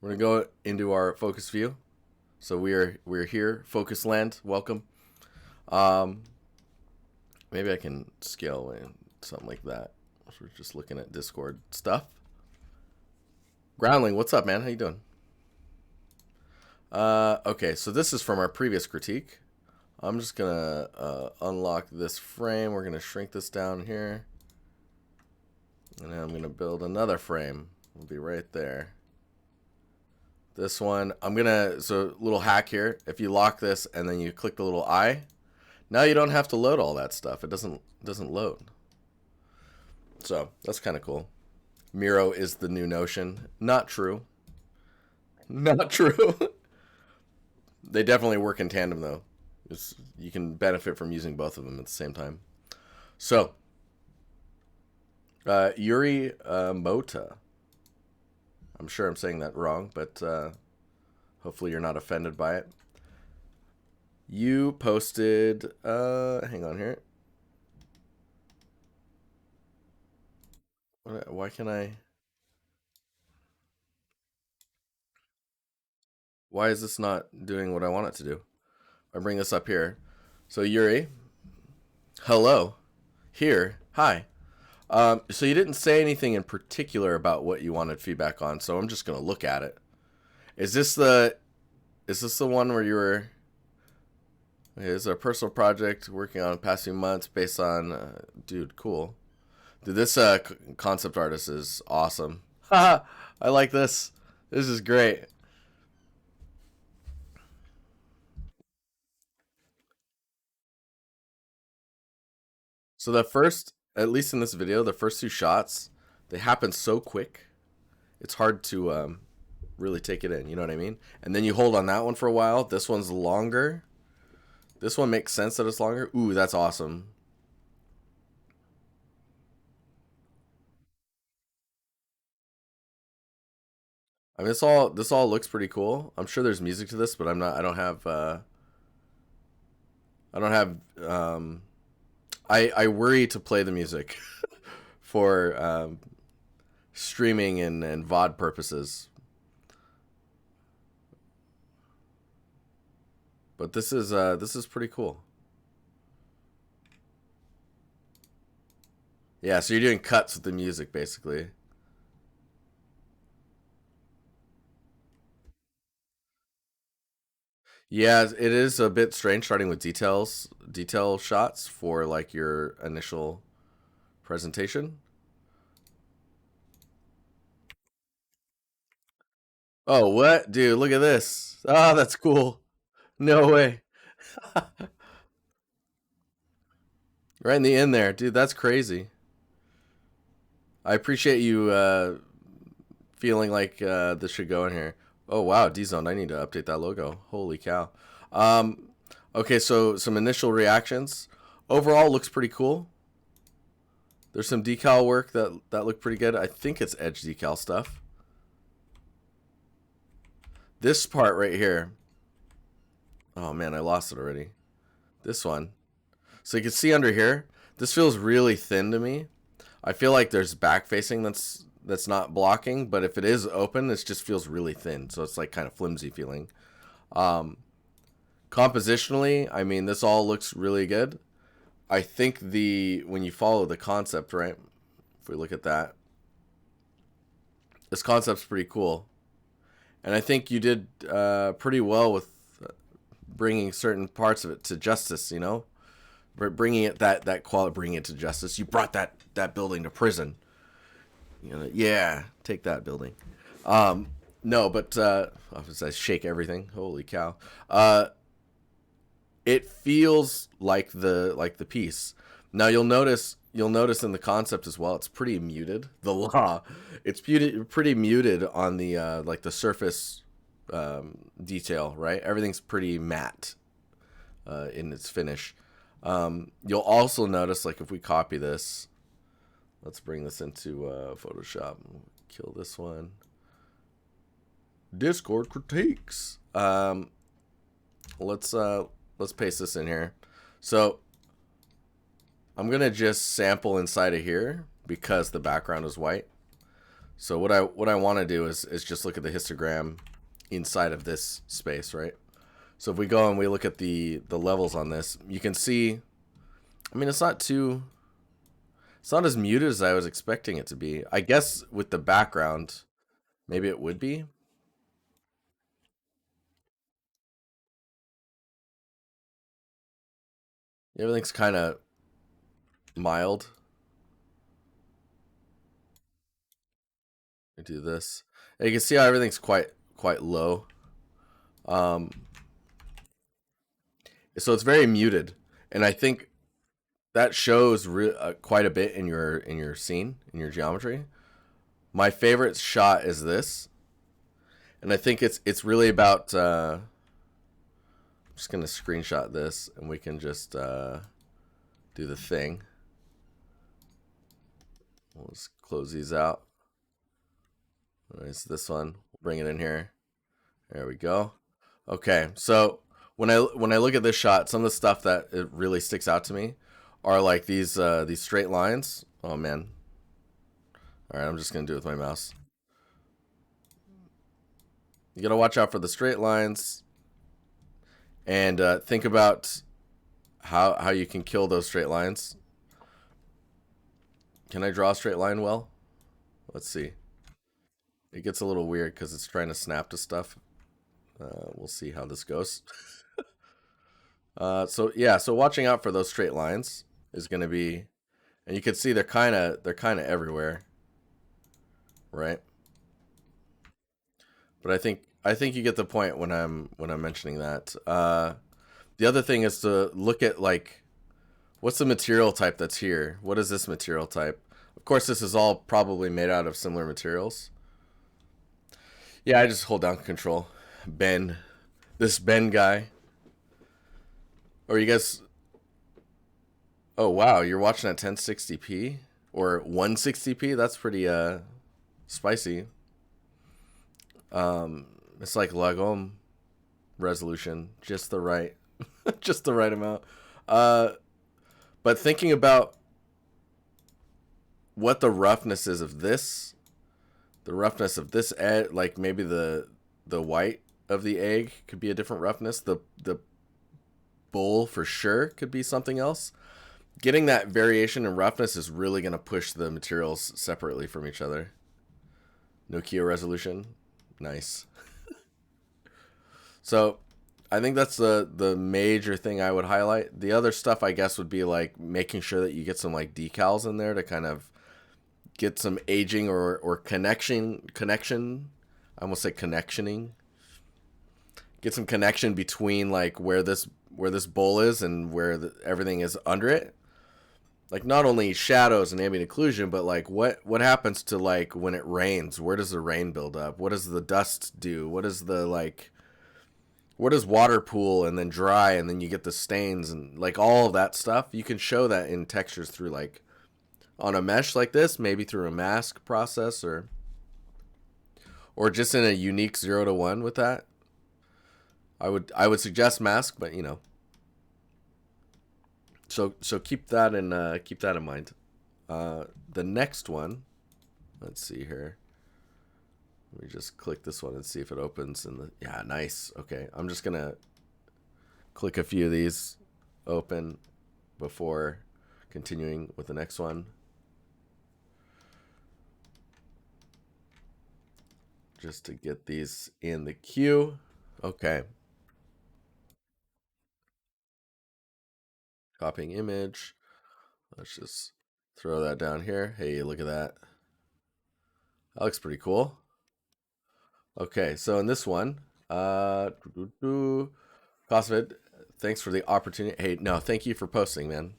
We're gonna go into our focus view. So we're here, focus land. Welcome. Um, maybe I can scale in something like that. So we're just looking at Discord stuff. Groundling, what's up, man? How you doing? Okay, so this is from our previous critique. I'm just gonna unlock this frame. We're gonna shrink this down here, and then I'm gonna build another frame. It'll be right there. This one, so little hack here. If you lock this and then you click the little eye, now you don't have to load all that stuff. It doesn't load. So that's kind of cool. Miro is the new Notion. Not true. Not true. They definitely work in tandem though. You can benefit from using both of them at the same time. So, Yuri Mota. I'm sure I'm saying that wrong, but hopefully you're not offended by it. You posted, hang on here. Why can why is this not doing what I want it to do? I bring this up here. So Yuri, hello, here, hi. So you didn't say anything in particular about what you wanted feedback on, so I'm just gonna look at it. Is this the one where you were? Okay, this is a personal project working on the past few months based on, dude, cool. Dude, this concept artist is awesome. Haha, I like this. This is great. So the first, at least in this video, the first two shots, they happen so quick. It's hard to really take it in. You know what I mean? And then you hold on that one for a while. This one's longer. This one makes sense that it's longer. Ooh, that's awesome. I mean, this all looks pretty cool. I'm sure there's music to this, but I'm not. I don't have. I worry to play the music for streaming and VOD purposes. But this is pretty cool. Yeah, so you're doing cuts with the music basically. Yeah, it is a bit strange starting with detail shots for like your initial presentation. Oh, what? Dude, look at this. Oh, that's cool. No way. Right in the end there. Dude, that's crazy. I appreciate you feeling like this should go in here. Oh, wow, D-Zone. I need to update that logo. Holy cow. Um, okay, so some initial reactions. Overall, looks pretty cool. There's some decal work that looked pretty good. I think it's edge decal stuff. This part right here. Oh man, I lost it already. This one. So you can see under here, this feels really thin to me. I feel like there's back facing that's not blocking, but if it is open, this just feels really thin. So it's like kind of flimsy feeling. Um, Compositionally, I mean, this all looks really good. I think when you follow the concept, right? If we look at that, this concept's pretty cool, and I think you did pretty well with bringing certain parts of it to justice. You know, bringing it that quality, bringing it to justice. You brought that building to prison. You know, yeah, take that building. No, but I shake everything. Holy cow! It feels like the piece. Now you'll notice in the concept as well. It's pretty muted. The law, it's pretty muted on the like the surface detail. Right, everything's pretty matte in its finish. You'll also notice, like if we copy this, let's bring this into Photoshop. Kill this one. Discord critiques. Let's paste this in here. So I'm gonna just sample inside of here because the background is white. So what I want to do is just look at the histogram inside of this space, right? So if we go and we look at the levels on this, you can see, I mean, it's not as muted as I was expecting it to be. I guess with the background, maybe it would be. Everything's kind of mild. I do this. And you can see how everything's quite low. Um, so it's very muted, and I think that shows quite a bit in your scene, in your geometry. My favorite shot is this, and I think it's really about. I'm just gonna screenshot this, and we can just do the thing. Let's close these out. It's this one. Bring it in here. There we go. Okay, so when I look at this shot, some of the stuff that it really sticks out to me are like these straight lines. Oh man. All right, I'm just gonna do it with my mouse. You gotta watch out for the straight lines, and think about how you can kill those straight lines. Can I draw a straight line well? Let's see. It gets a little weird because it's trying to snap to stuff. We'll see how this goes. So yeah, so watching out for those straight lines is going to be, and you can see they're kind of everywhere, right? But I think you get the point when I'm mentioning that. The other thing is to look at like what's the material type that's here. What is this material type? Of course, this is all probably made out of similar materials. Yeah, I just hold down control. Ben, this Ben guy. Or you guys? Oh wow, you're watching at 1060p or 160p. That's pretty spicy. It's like Lagom resolution, just the right, just the right amount. Uh, but thinking about what the roughness is of this, the roughness of this egg, like maybe the white of the egg could be a different roughness. The bowl for sure could be something else. Getting that variation in roughness is really going to push the materials separately from each other. Nokia resolution, nice. So I think that's the major thing I would highlight. The other stuff I guess would be like making sure that you get some like decals in there to kind of get some aging or connection. I almost say connectioning. Get some connection between like where this bowl is and where everything is under it. Like not only shadows and ambient occlusion, but like what happens to like when it rains? Where does the rain build up? What does the dust do? What is the like? Where does water pool and then dry and then you get the stains and like all of that stuff? You can show that in textures through like on a mesh like this, maybe through a mask process or just in a unique 0 to 1 with that. I would suggest mask, but you know. So keep that in mind. The next one, let's see here. Let me just click this one and see if it opens. Yeah, nice. Okay, I'm just gonna click a few of these open before continuing with the next one. Just to get these in the queue. Okay. Copying image. Let's just throw that down here. Hey, look at that. That looks pretty cool. Okay, so in this one, CrossFit, thanks for the opportunity. Hey, no, thank you for posting, man.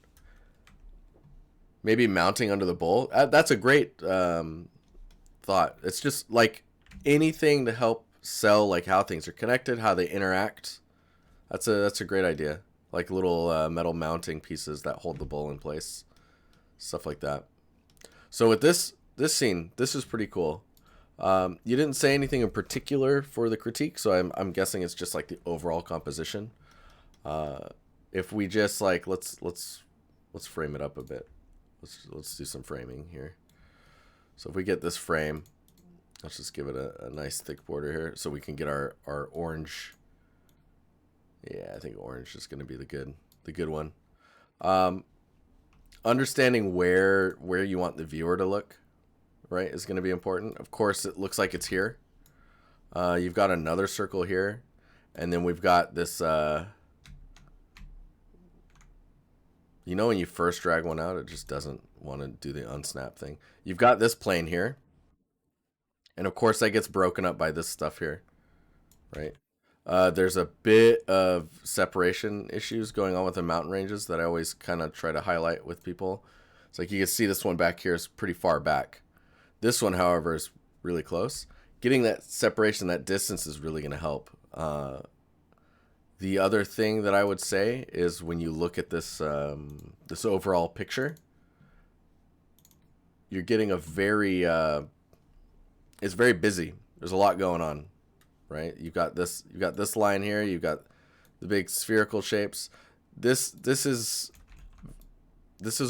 Maybe mounting under the bowl. That's a great thought. It's just like anything to help sell like how things are connected, how they interact. That's a great idea. Like little metal mounting pieces that hold the bowl in place, stuff like that. So with this scene, this is pretty cool. You didn't say anything in particular for the critique, so I'm guessing it's just like the overall composition. If we just like let's frame it up a bit. Let's do some framing here. So if we get this frame, Let's just give it a nice thick border here so we can get our orange. Yeah, I think orange is going to be the good one. Um, Understanding where you want the viewer to look, right, is going to be important. Of course, it looks like it's here. You've got another circle here, and then we've got this. You know, when you first drag one out, it just doesn't want to do the unsnap thing. You've got this plane here, and of course that gets broken up by this stuff here, right? There's a bit of separation issues going on with the mountain ranges that I always kind of try to highlight with people. It's like you can see this one back here is pretty far back. This one, however, is really close. Getting that separation, that distance is really going to help. The other thing that I would say is when you look at this this overall picture, you're getting a very it's very busy. There's a lot going on, right? You've got this line here. You've got the big spherical shapes. This is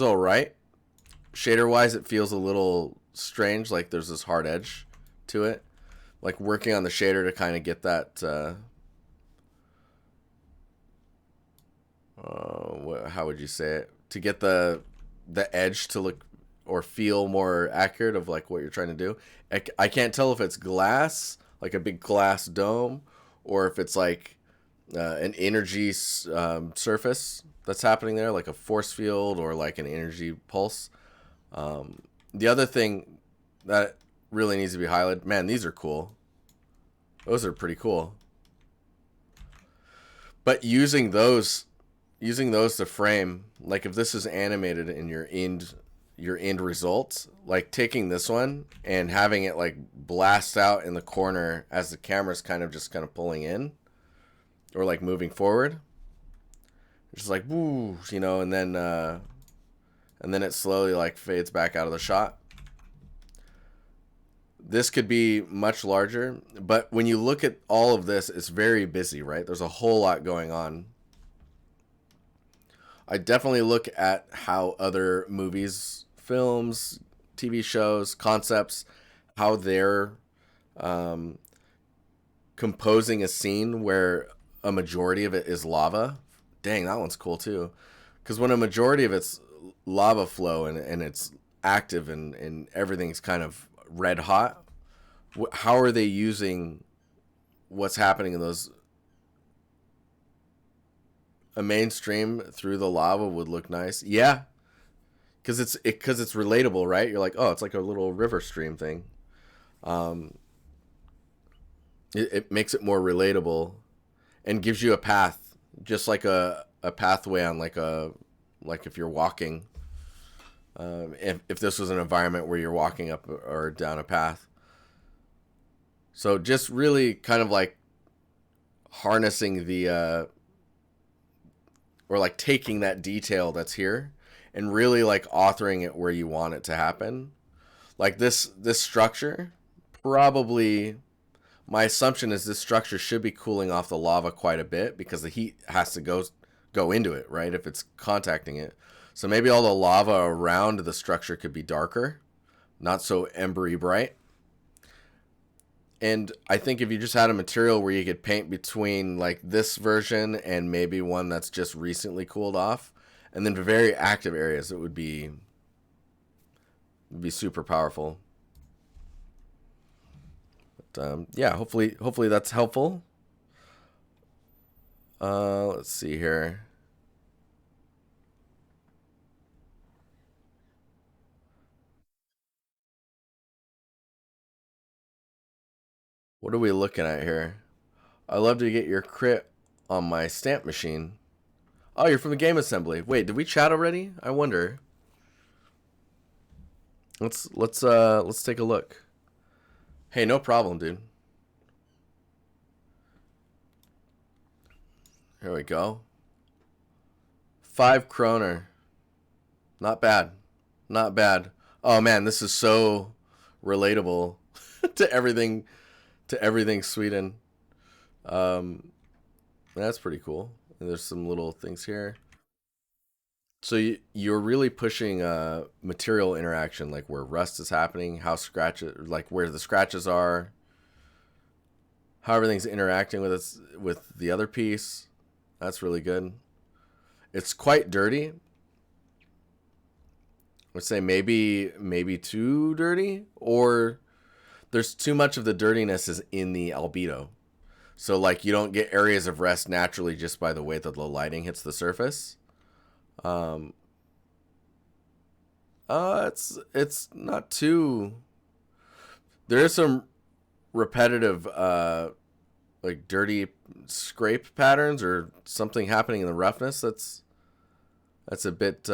all right. Shader wise, it feels a little strange. Like there's this hard edge to it. Like working on the shader to kind of get that. How would you say it? To get the edge to look or feel more accurate of like what you're trying to do. I can't tell if it's glass, like a big glass dome, or if it's like an energy surface that's happening there, like a force field or like an energy pulse. The other thing that really needs to be highlighted, man, these are cool. Those are pretty cool. But using those to frame, like if this is animated in your end results, like taking this one and having it like blast out in the corner as the camera's kind of pulling in or like moving forward, just like woo, you know, and then it slowly like fades back out of the shot. This could be much larger, but when you look at all of this, it's very busy, right? There's a whole lot going on. I definitely look at how other movies, films, TV shows, concepts, how they're composing a scene where a majority of it is lava. Dang, that one's cool too. Because when a majority of it's lava flow and it's active and everything's kind of red hot, how are they using what's happening in those? A mainstream through the lava would look nice. Yeah, because it's relatable, right? You're like, oh, it's like a little river stream thing. It makes it more relatable and gives you a path, just like a pathway on like if you're walking. If this was an environment where you're walking up or down a path. So just really kind of like harnessing the or like taking that detail that's here and really like authoring it where you want it to happen. Like this structure, probably my assumption is this structure should be cooling off the lava quite a bit because the heat has to go into it, right? If it's contacting it. So maybe all the lava around the structure could be darker, not so embery bright. And I think if you just had a material where you could paint between like this version and maybe one that's just recently cooled off, and then very active areas, it would be super powerful. But yeah, hopefully that's helpful. Let's see here. What are we looking at here? I love to get your crit on my stamp machine. Oh, you're from the game assembly. Wait, did we chat already? I wonder. Let's take a look. Hey, no problem, dude. Here we go. 5 kroner. Not bad. Not bad. Oh man, this is so relatable to everything Sweden. Um, that's pretty cool. And there's some little things here. So you're really pushing material interaction, like where rust is happening, how scratches, like where the scratches are, how everything's interacting with with the other piece. That's really good. It's quite dirty. I'd say maybe too dirty, or there's too much of the dirtiness is in the albedo. So like you don't get areas of rest naturally just by the way that the lighting hits the surface. Um, it's not too. There is some repetitive like dirty scrape patterns or something happening in the roughness. That's a bit.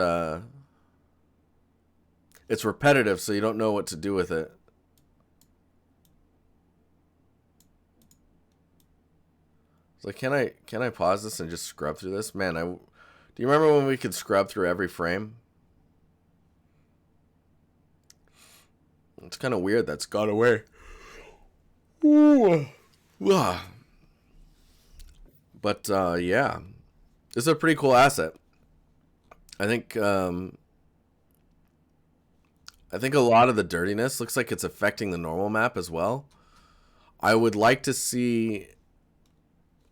It's repetitive, so you don't know what to do with it. So can I pause this and just scrub through this? Man, do you remember when we could scrub through every frame? It's kind of weird that's gone away. Ooh. But yeah, this is a pretty cool asset. I think a lot of the dirtiness looks like it's affecting the normal map as well. I would like to see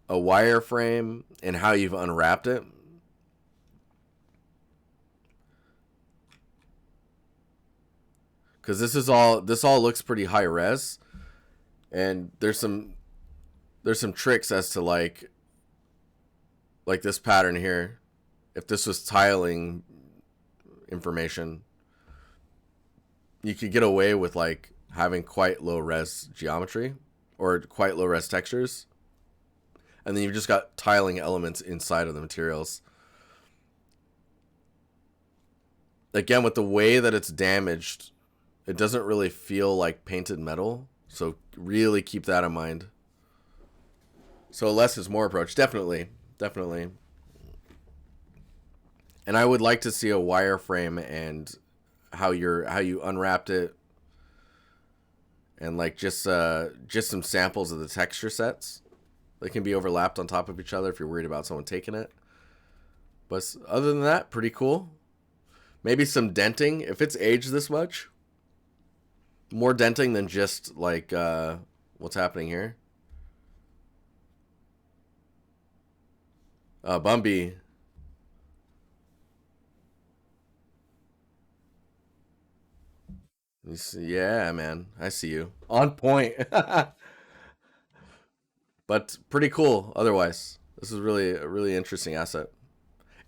a wireframe and how you've unwrapped it. Because this all looks pretty high res, and there's some tricks as to like this pattern here. If this was tiling information, you could get away with like having quite low res geometry or quite low res textures, and then you've just got tiling elements inside of the materials. Again, with the way that it's damaged, it doesn't really feel like painted metal, so really keep that in mind. So less is more approach, definitely. And I would like to see a wireframe and how you unwrapped it, and like just some samples of the texture sets. They can be overlapped on top of each other if you're worried about someone taking it. But other than that, pretty cool. Maybe some denting if it's aged this much. More denting than just like what's happening here. Bumby. Yeah, man. I see you. On point. But pretty cool otherwise. This is really a really interesting asset.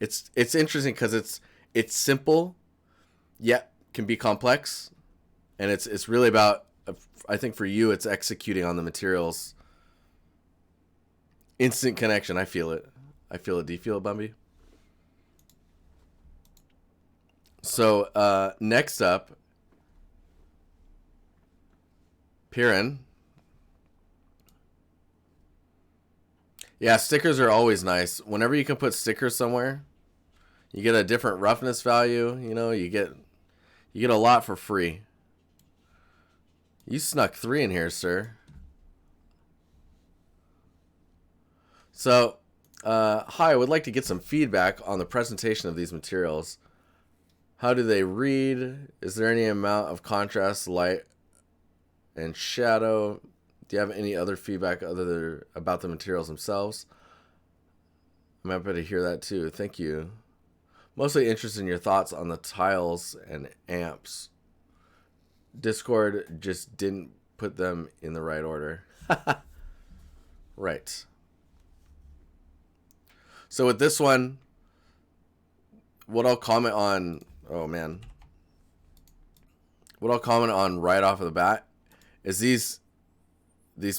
It's interesting because it's simple, yet can be complex, and it's really about. I think for you, it's executing on the materials. Instant connection. I feel it. Do you feel it, Bumby? So next up, Piran. Yeah, stickers are always nice. Whenever you can put stickers somewhere, you get a different roughness value. You know, you get a lot for free. You snuck 3 in here, sir. So, hi, I would like to get some feedback on the presentation of these materials. How do they read? Is there any amount of contrast, light, and shadow? Do you have any other feedback about the materials themselves? I'm happy to hear that too. Thank you. Mostly interested in your thoughts on the tiles and amps. Discord just didn't put them in the right order. Right. So with this one, what I'll comment on, oh man. What I'll comment on right off of the bat is these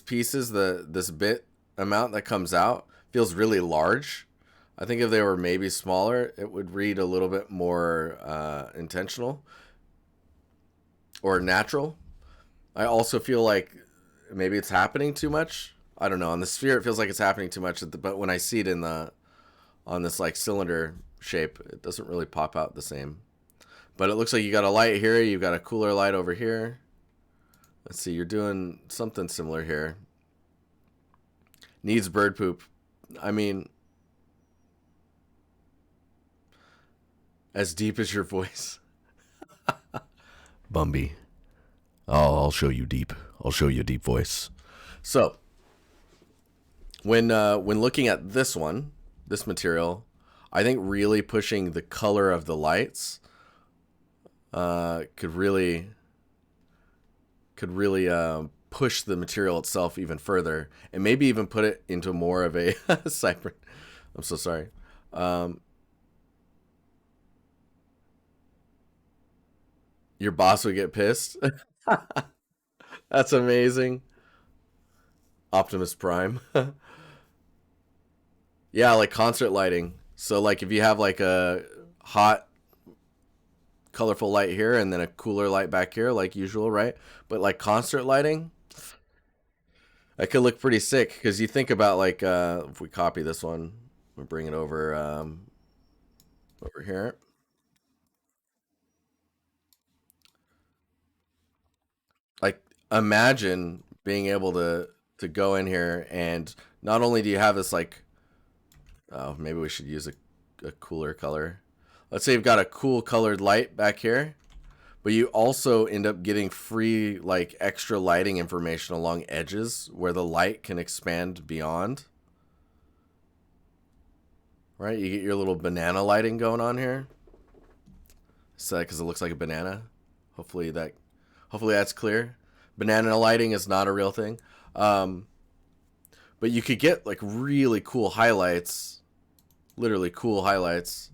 pieces, this bit amount that comes out feels really large. I think if they were maybe smaller, it would read a little bit more intentional or natural. I also feel like maybe it's happening too much. I don't know. On the sphere, it feels like it's happening too much, but when I see it on this like cylinder shape, it doesn't really pop out the same. But it looks like you got a light here. You've got a cooler light over here. Let's see. You're doing something similar here. Needs bird poop. I mean, As deep as your voice. Bumby. Oh, I'll show you deep. I'll show you a deep voice. So, when looking at this one, this material, I think really pushing the color of the lights could really push the material itself even further, and maybe even put it into more of a cypher. I'm so sorry. Your boss would get pissed. That's amazing. Optimus Prime. Yeah, like concert lighting. So like if you have like a hot colorful light here and then a cooler light back here like usual, right? But like concert lighting, that could look pretty sick because you think about like if we copy this one, we bring it over here. Like imagine being able to go in here and not only do you have this like, oh, maybe we should use a cooler color. Let's say you've got a cool colored light back here, but you also end up getting free like extra lighting information along edges where the light can expand beyond. Right? You get your little banana lighting going on here. So because it looks like a banana. Hopefully that's clear. Banana lighting is not a real thing. But you could get like really cool highlights, literally cool highlights,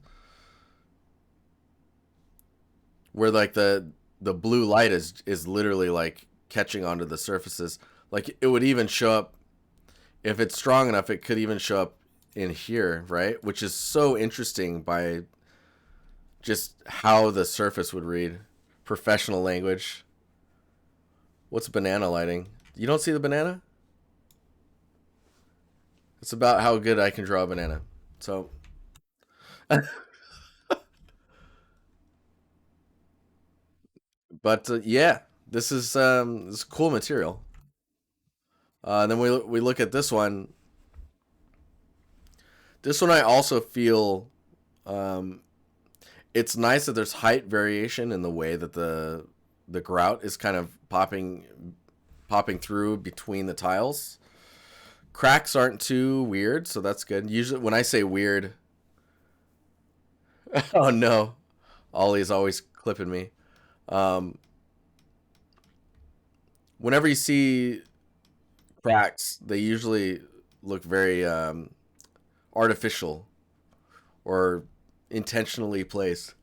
where like the blue light is literally like catching onto the surfaces. Like it would even show up if it's strong enough. It could even show up in here, right? Which is so interesting by just how the surface would read. Professional language. What's banana lighting? You don't see the banana? It's about how good I can draw a banana. So, but yeah, this is cool material. And then we look at this one. This one I also feel um, it's nice that there's height variation in the way that the grout is kind of popping through between the tiles. Cracks aren't too weird, so that's good. Usually, when I say weird, oh no, Ollie's always clipping me. Um, Whenever you see cracks, they usually look very artificial or intentionally placed.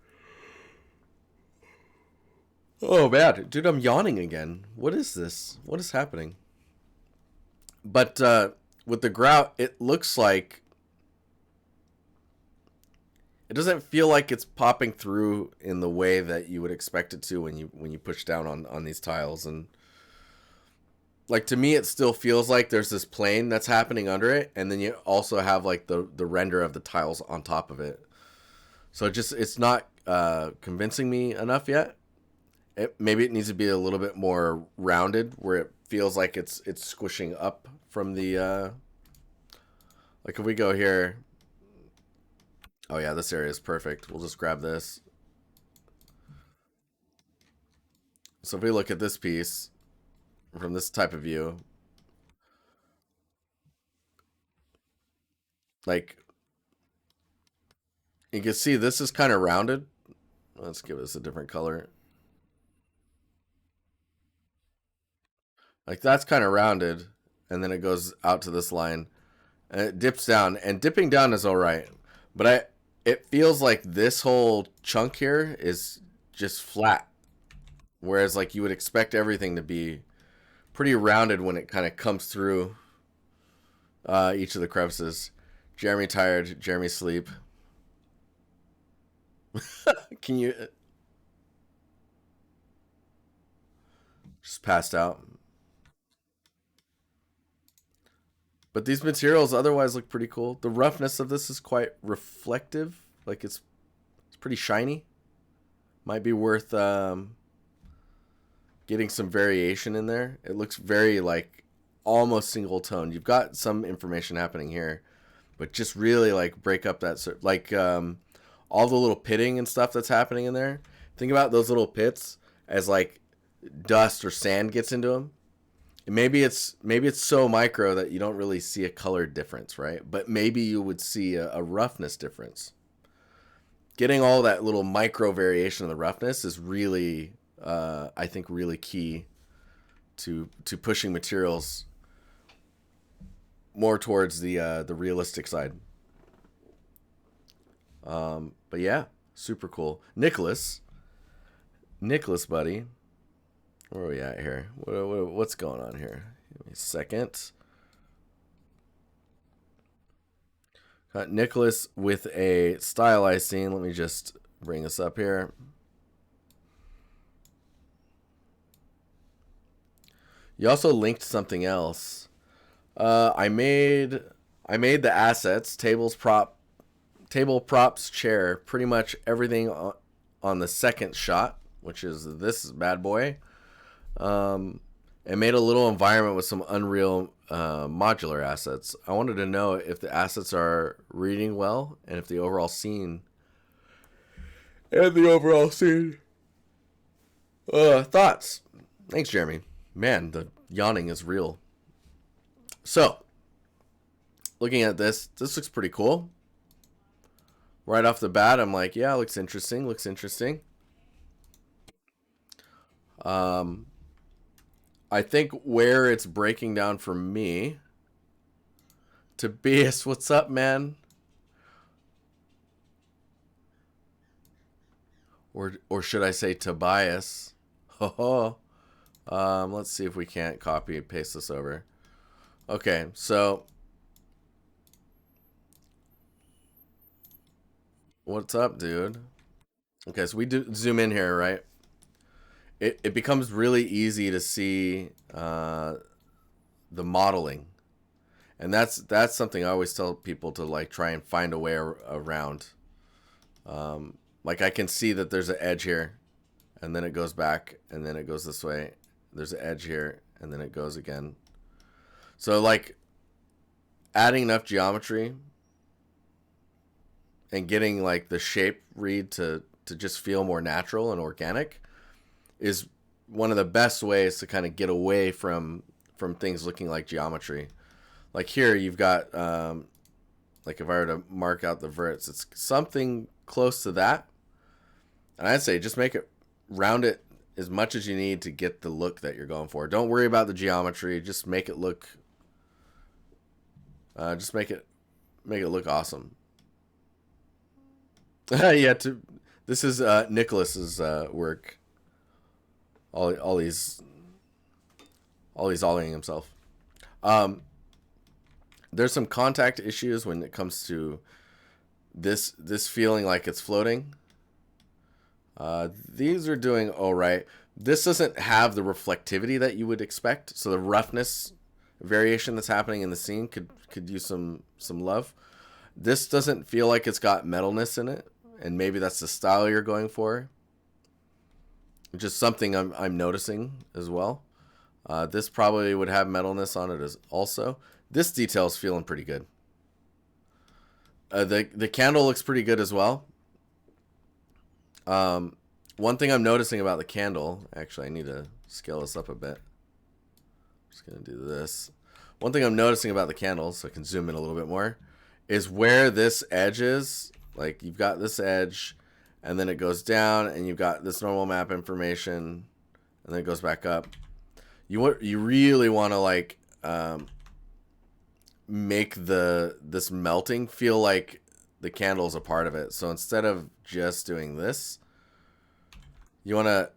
Oh man, dude, I'm yawning again. What is this? What is happening? But with the grout, it looks like it doesn't feel like it's popping through in the way that you would expect it to when you push down on these tiles. And like to me it still feels like there's this plane that's happening under it, and then you also have like the render of the tiles on top of it. So it's not convincing me enough yet. Maybe it needs to be a little bit more rounded where it feels like it's squishing up from the like if we go here. Oh yeah, this area is perfect. We'll just grab this. So if we look at this piece from this type of view, like you can see this is kind of rounded. Let's give this a different color. Like that's kind of rounded, and then it goes out to this line, and it dips down. And dipping down is all right, but it feels like this whole chunk here is just flat, whereas like you would expect everything to be pretty rounded when it kind of comes through each of the crevices. Jeremy tired. Jeremy sleep. Can you just passed out? But these materials otherwise look pretty cool. The roughness of this is quite reflective. Like it's pretty shiny. Might be worth getting some variation in there. It looks very like almost single tone. You've got some information happening here, but just really like break up that like all the little pitting and stuff that's happening in there. Think about those little pits as like dust or sand gets into them. And maybe it's so micro that you don't really see a color difference, right? But maybe you would see a roughness difference. Getting all that little micro variation of the roughness is really, I think, really key to pushing materials more towards the realistic side. But yeah, super cool. Nicholas, buddy, where are we at here? What's going on here? Give me a second. Got Nicholas with a stylized scene. Let me just bring this up here. You also linked something else. I made the assets, table props, chair, pretty much everything on the second shot, which is this bad boy. And made a little environment with some Unreal modular assets. I wanted to know if the assets are reading well and if the overall scene. Thoughts. Thanks, Jeremy. Man, the yawning is real. So, looking at this looks pretty cool. Right off the bat, I'm like, yeah, looks interesting. I think where it's breaking down for me, Tobias, what's up, man? Or should I say Tobias? Let's see if we can't copy and paste this over. Okay, so what's up, dude? Okay, so we do zoom in here, right? It becomes really easy to see the modeling, and that's something I always tell people to like try and find a way around. Like I can see that there's an edge here, and then it goes back, and then it goes this way. There's an edge here, and then it goes again. So like adding enough geometry and getting like the shape read to just feel more natural and organic is one of the best ways to kind of get away from things looking like geometry. Like here you've got like if I were to mark out the verts, it's something close to that, and I'd say just make it round it as much as you need to get the look that you're going for. Don't worry about the geometry, just make it look make it look awesome. Yeah, this is Nicholas's work. He's ollieing himself. There's some contact issues when it comes to this feeling like it's floating. These are doing all right. This doesn't have the reflectivity that you would expect, so the roughness variation that's happening in the scene could use some love. This doesn't feel like it's got metalness in it, and maybe that's the style you're going for. Just something I'm noticing as well. This probably would have metalness on it as also. This detail's feeling pretty good. The candle looks pretty good as well. One thing I'm noticing about the candle, actually I need to scale this up a bit. I'm just gonna do this. One thing I'm noticing about the candle, so I can zoom in a little bit more, is where this edge is. Like you've got this edge, and then it goes down, and you've got this normal map information, and then it goes back up. You really want to like make this melting feel like the candle's a part of it. So instead of just doing this, you want to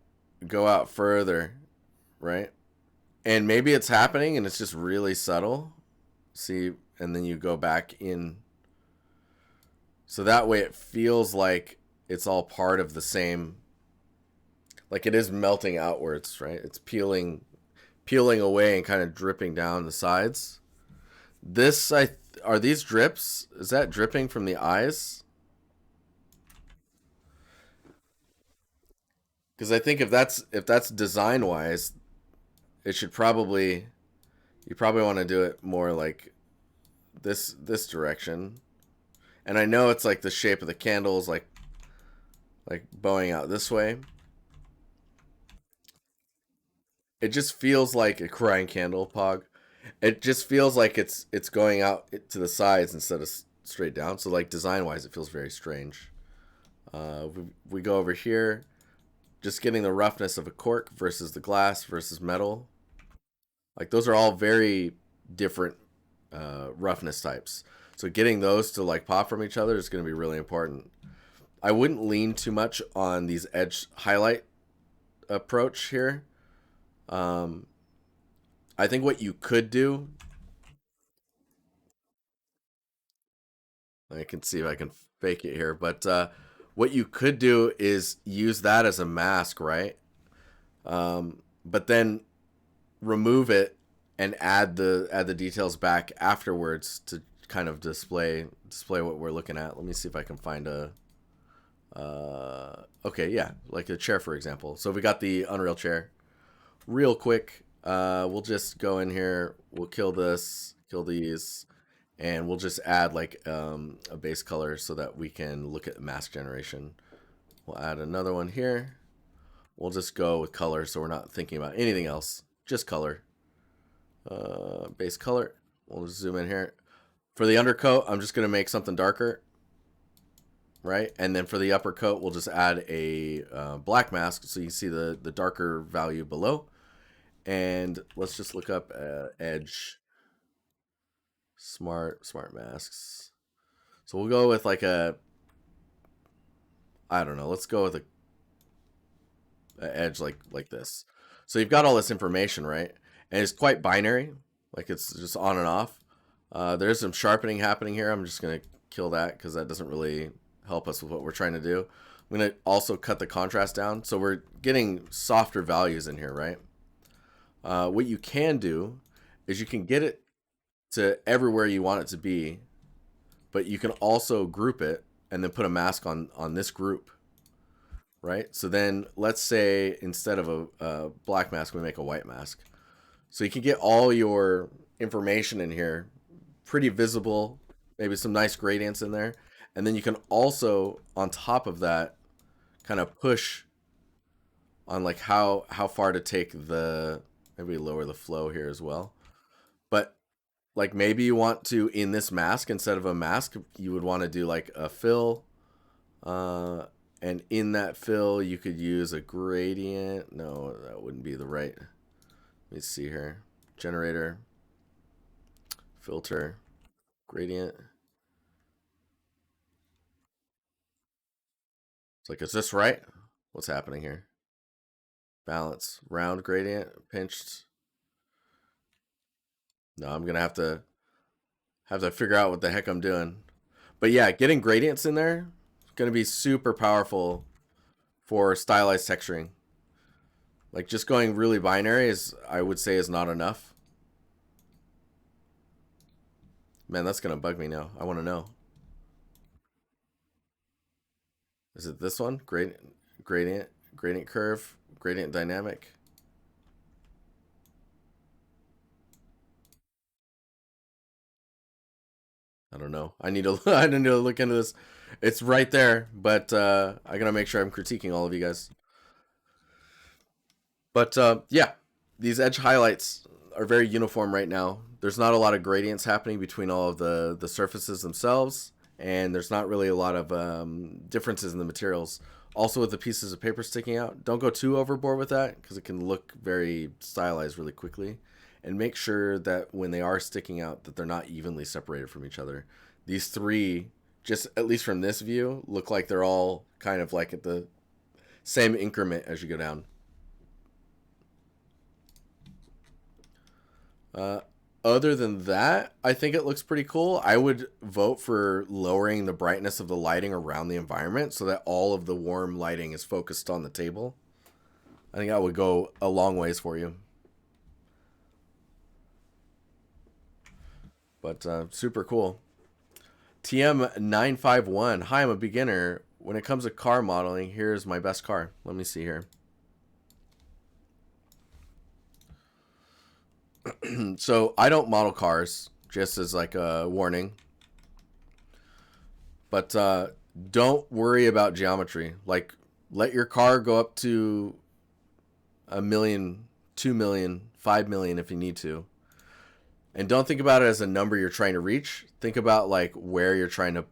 go out further, right? And maybe it's happening and it's just really subtle. See, and then you go back in. So that way it feels like it's all part of the same, like it is melting outwards, right? It's peeling away and kind of dripping down the sides. This, are these drips? Is that dripping from the eyes? Because I think if that's design wise, it should probably, you probably want to do it more like this direction. And I know it's like the shape of the candles, like like bowing out this way. It just feels like a crying candle, Pog. It just feels like it's going out to the sides instead of straight down. So like design wise, it feels very strange. We go over here, just getting the roughness of a cork versus the glass versus metal. Like those are all very different roughness types. So getting those to like pop from each other is going to be really important. I wouldn't lean too much on these edge highlight approach here. I think what you could do, I can see if I can fake it here, but what you could do is use that as a mask, right? But then remove it and add the details back afterwards to kind of display what we're looking at. Let me see if I can find a okay, yeah, like a chair for example. So we got the Unreal chair. Real quick, we'll just go in here, we'll kill this, kill these, and we'll just add like a base color so that we can look at mask generation. We'll add another one here. We'll just go with color so we're not thinking about anything else, just color. Base color. We'll just zoom in here. For the undercoat, I'm just going to make something darker, right? And then for the upper coat, we'll just add a black mask so you can see the darker value below. And let's just look up edge smart masks. So we'll go with like a, I don't know, let's go with a edge like this. So you've got all this information, right? And it's quite binary, like it's just on and off. There's some sharpening happening here. I'm just gonna kill that because that doesn't really help us with what we're trying to do. I'm gonna also cut the contrast down, so we're getting softer values in here, right? What you can do is you can get it to everywhere you want it to be, but you can also group it and then put a mask on this group, right? So then let's say instead of a black mask, we make a white mask. So you can get all your information in here pretty visible, maybe some nice gradients in there. And then you can also, on top of that, kind of push on like how far to take the, maybe lower the flow here as well. But like maybe you want to, in this mask, instead of a mask, you would want to do like a fill. And in that fill, you could use a gradient. No, that wouldn't be the right. Let me see here. Generator, filter, gradient. It's like, is this right? What's happening here? Balance, round gradient, pinched. No, I'm gonna have to figure out what the heck I'm doing. But yeah, getting gradients in there is gonna be super powerful for stylized texturing. Like just going really binary is, I would say, is not enough. Man, that's gonna bug me now. I want to know. Is it this one? Gradient curve, gradient dynamic. I don't know. I need to I need to look into this. It's right there, but I gotta make sure I'm critiquing all of you guys. But yeah, these edge highlights are very uniform right now. There's not a lot of gradients happening between all of the surfaces themselves, and there's not really a lot of differences in the materials. Also, with the pieces of paper sticking out, don't go too overboard with that because it can look very stylized really quickly. And make sure that when they are sticking out, that they're not evenly separated from each other. These three, just at least from this view, look like they're all kind of like at the same increment as you go down. Uh, Other than that, I think it looks pretty cool. I would vote for lowering the brightness of the lighting around the environment so that all of the warm lighting is focused on the table. I think that would go a long ways for you. But super cool. TM951. Hi, I'm a beginner. When it comes to car modeling, here's my best car. Let me see here. So I don't model cars, just as like a warning. But don't worry about geometry. Like, let your car go up to 1 million, 2 million, 5 million if you need to. And don't think about it as a number you're trying to reach. Think about like where you're trying to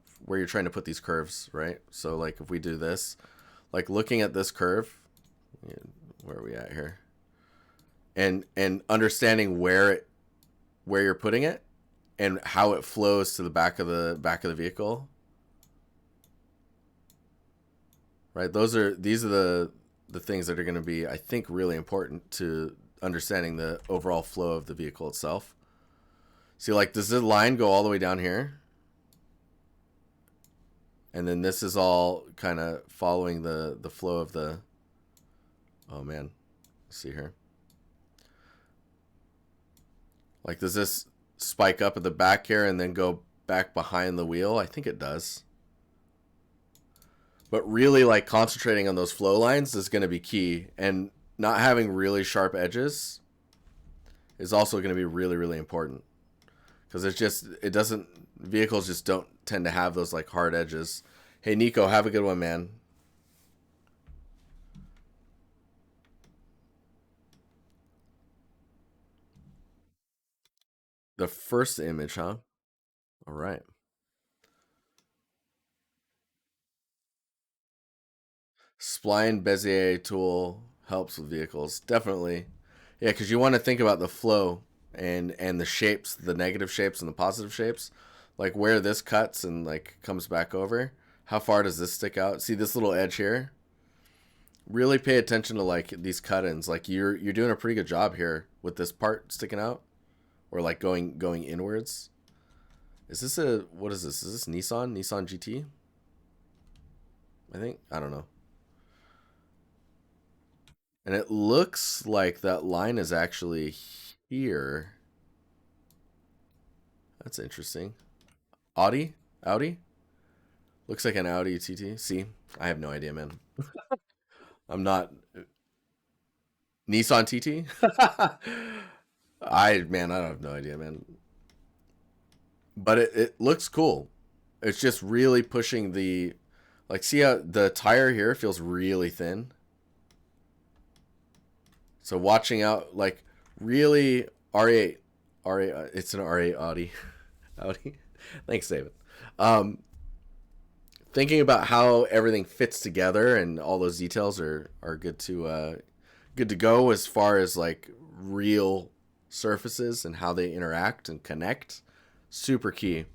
put these curves, right? So like if we do this, like looking at this curve, where are we at here? And understanding where you're putting it and how it flows to the back of the vehicle. Right? These are the things that are going to be, I think, really important to understanding the overall flow of the vehicle itself. See, like, does the line go all the way down here? And then this is all kind of following the flow of the... Oh, man. Let's see here. Like, does this spike up at the back here and then go back behind the wheel? I think it does. But really, like, concentrating on those flow lines is going to be key. And not having really sharp edges is also going to be really, really important. Because vehicles just don't tend to have those, like, hard edges. Hey, Nico, have a good one, man. The first image, huh? All right. Spline Bezier tool helps with vehicles. Definitely. Yeah, because you want to think about the flow and the shapes, the negative shapes and the positive shapes. Like where this cuts and like comes back over. How far does this stick out? See this little edge here? Really pay attention to like these cut-ins. Like you're doing a pretty good job here with this part sticking out. Or like going inwards. Is this what is this? Is this Nissan? Nissan GT? I think. I don't know. And it looks like that line is actually here. That's interesting. Audi? Audi? Looks like an Audi TT. See? I have no idea, man. I'm not Nissan TT? I have no idea, man. But it looks cool. It's just really pushing the like see how the tire here feels really thin. So watching out like really R8 R8 it's an R8 Audi. Audi. Thanks, David. Um Thinking about how everything fits together and all those details are good to go as far as like real surfaces and how they interact and connect. Super key.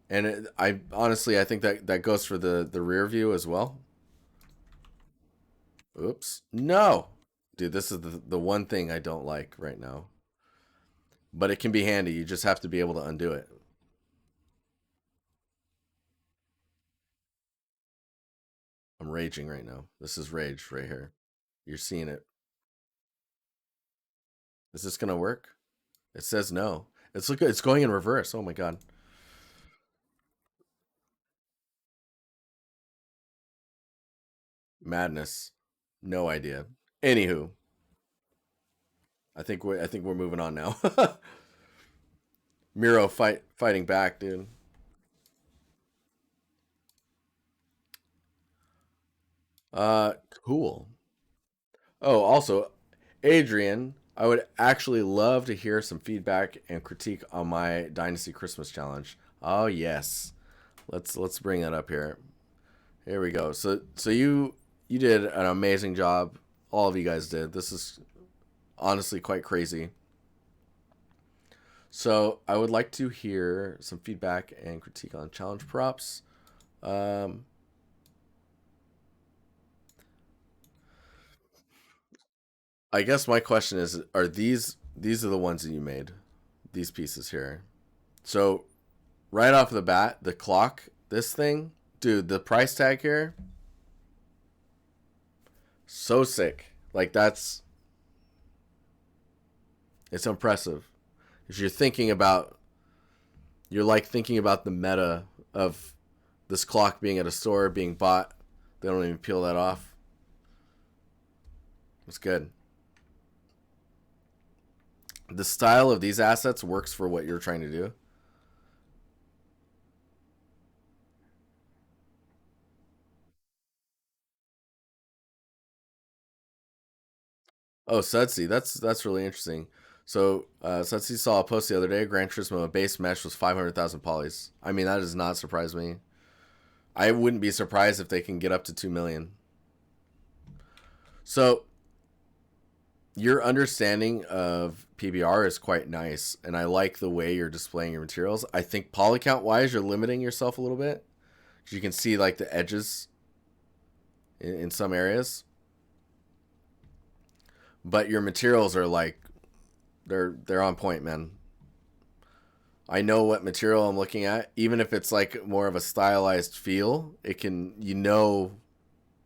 And I honestly I think that goes for the rear view as well. Oops. No. Dude, this is the one thing I don't like right now. But it can be handy. You just have to be able to undo it. I'm raging right now. This is rage right here. You're seeing it. Is this gonna work? It says no. It's going in reverse. Oh my god. Madness. No idea. Anywho, I think we're moving on now. Miro fighting back, dude. Cool. Oh, also, Adrian, I would actually love to hear some feedback and critique on my Dynasty Christmas challenge. Oh yes, let's bring that up here. Here we go. So you did an amazing job. All of you guys did. This is honestly quite crazy. So I would like to hear some feedback and critique on challenge props. Um, I guess my question is: are these are the ones that you made? These pieces here. So right off the bat, the clock, this thing, dude, the price tag here, so sick. Like it's impressive. If you're like thinking about the meta of this clock being at a store being bought. They don't even peel that off. It's good. The style of these assets works for what you're trying to do. Oh, Sudsy, that's really interesting. So Sudsy saw a post the other day. Gran Turismo base mesh was 500,000 polys. I mean, that does not surprise me. I wouldn't be surprised if they can get up to 2 million. So your understanding of PBR is quite nice, and I like the way you're displaying your materials. I think poly count wise, you're limiting yourself a little bit because you can see like the edges in some areas, but your materials are like they're on point, man. I know what material I'm looking at, even if it's like more of a stylized feel. It can you know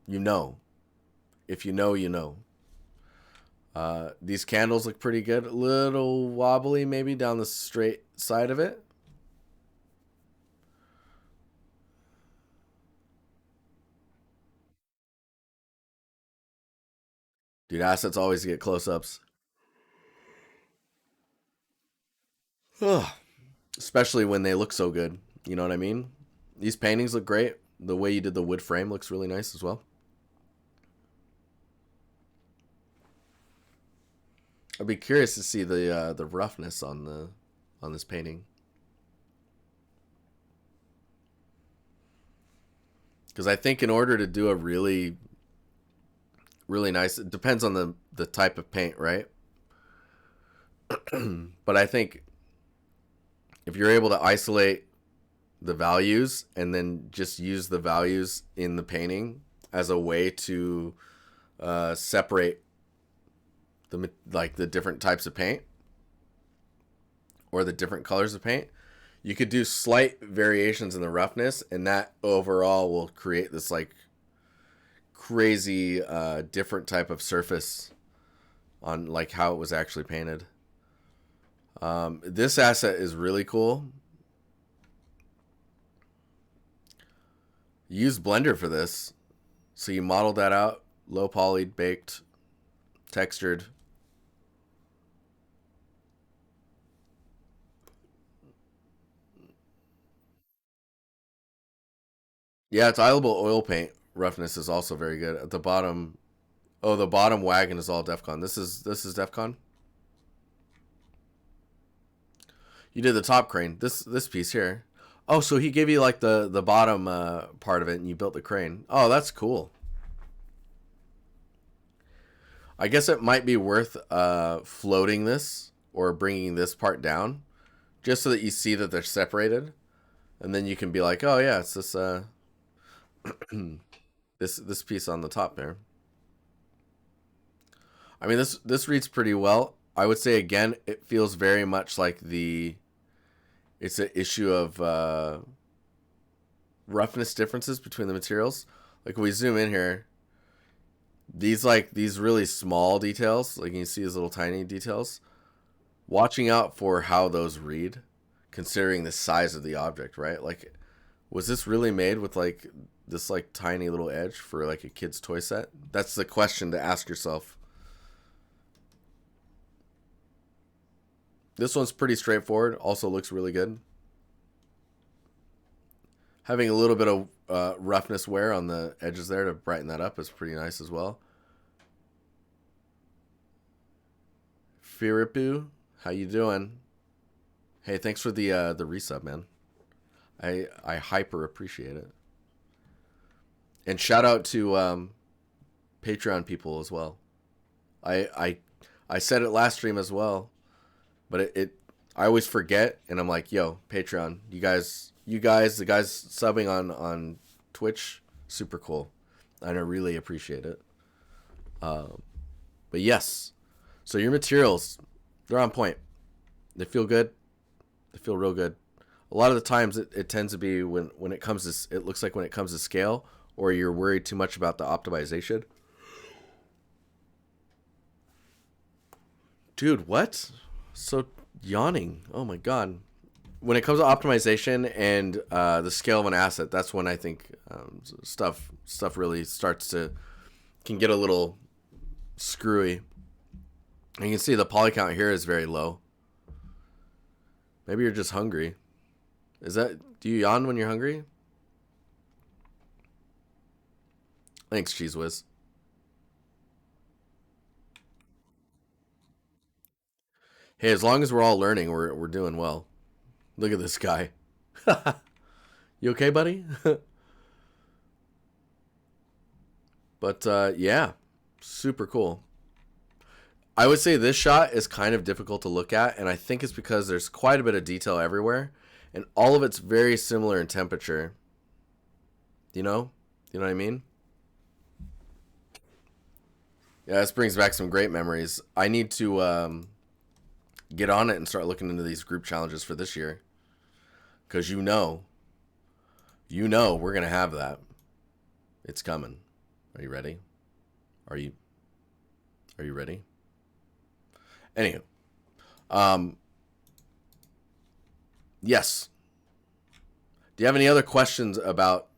if you know you know. These candles look pretty good. A little wobbly maybe down the straight side of it. Dude, assets always get close ups. Especially when they look so good. You know what I mean? These paintings look great. The way you did the wood frame looks really nice as well. I'd be curious to see the roughness on this painting, because I think in order to do a really nice, it depends on the type of paint, right? But I think if you're able to isolate the values and then just use the values in the painting as a way to separate the different types of paint or the different colors of paint, you could do slight variations in the roughness, and that overall will create this like crazy different type of surface on like how it was actually painted. This asset is really cool. Use Blender for this. So you modeled that out, low polyed, baked, textured. Yeah, titleable oil paint roughness is also very good. At the bottom, oh, the bottom wagon is all DefCon. This is DefCon. You did the top crane. This piece here. Oh, so he gave you like the bottom part of it, and you built the crane. Oh, that's cool. I guess it might be worth floating this or bringing this part down, just so that you see that they're separated, and then you can be like, oh yeah, it's this this piece on the top there. I mean, this reads pretty well. I would say again, it feels very much like it's an issue of roughness differences between the materials. Like when we zoom in here, these really small details, like you see these little tiny details. Watching out for how those read, considering the size of the object, right? Like, was this really made with like this like tiny little edge for like a kid's toy set? That's the question to ask yourself. This one's pretty straightforward. Also looks really good. Having a little bit of roughness wear on the edges there to brighten that up is pretty nice as well. Firipu, how you doing? Hey, thanks for the resub, man. I hyper appreciate it. And shout out to Patreon people as well. I I I said it last stream as well, but it I always forget, and I'm like, yo, Patreon, you guys, the guys subbing on Twitch, super cool, and I really appreciate it. Um, but yes, so your materials, they're on point. They feel good. They feel real good. A lot of the times it tends to be when it comes to it looks like when it comes to scale, or you're worried too much about the optimization. Dude, what? So yawning. Oh my god. When it comes to optimization and the scale of an asset, that's when I think stuff really starts to can get a little screwy. And you can see the poly count here is very low. Maybe you're just hungry. Do you yawn when you're hungry? Thanks, Cheese Whiz. Hey, as long as we're all learning, we're doing well. Look at this guy. You okay, buddy? But yeah, super cool. I would say this shot is kind of difficult to look at, and I think it's because there's quite a bit of detail everywhere, and all of it's very similar in temperature. You know? You know what I mean? Yeah, this brings back some great memories. I need to get on it and start looking into these group challenges for this year. Because we're going to have that. It's coming. Are you ready? Are you ready? Anywho, yes. Do you have any other questions about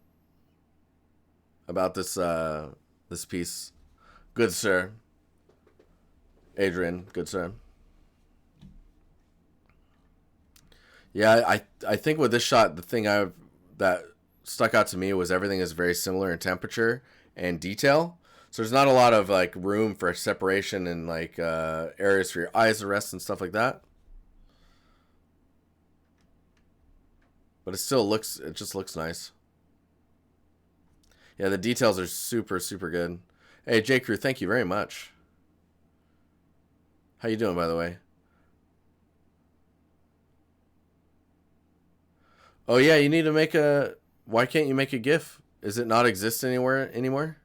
this this piece? Good sir. Adrian, good sir. Yeah, I think with this shot, the thing that stuck out to me was everything is very similar in temperature and detail. So there's not a lot of like room for separation and like areas for your eyes to rest and stuff like that. But it just looks nice. Yeah, the details are super, super good. Hey, J. Crew, thank you very much. How you doing, by the way? Oh yeah, you need to make a. Why can't you make a GIF? Is it not exist anywhere anymore?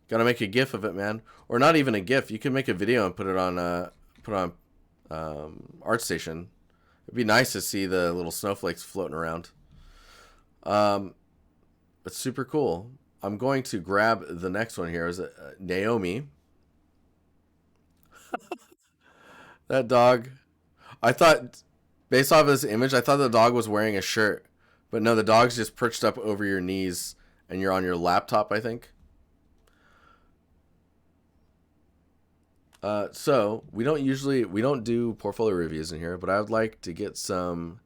Gotta make a GIF of it, man. Or not even a GIF. You can make a video and put it on ArtStation. It'd be nice to see the little snowflakes floating around. It's super cool. I'm going to grab the next one here. Is it Naomi? That dog. I thought, based off of this image, I thought the dog was wearing a shirt, but no, the dog's just perched up over your knees, and you're on your laptop, I think. So we don't do portfolio reviews in here, but I would like to get some.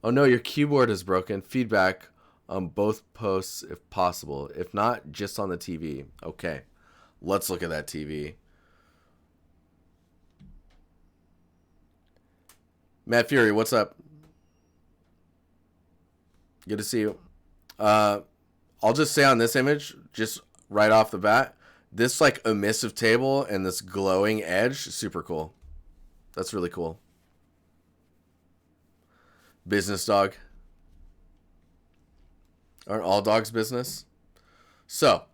Oh no, your keyboard is broken. Feedback on both posts if possible. If not, just on the TV. Okay, let's look at that TV. Matt Fury, what's up? Good to see you. I'll just say on this image, just right off the bat, this like emissive table and this glowing edge, super cool. That's really cool. Business dog. Aren't all dogs business? So,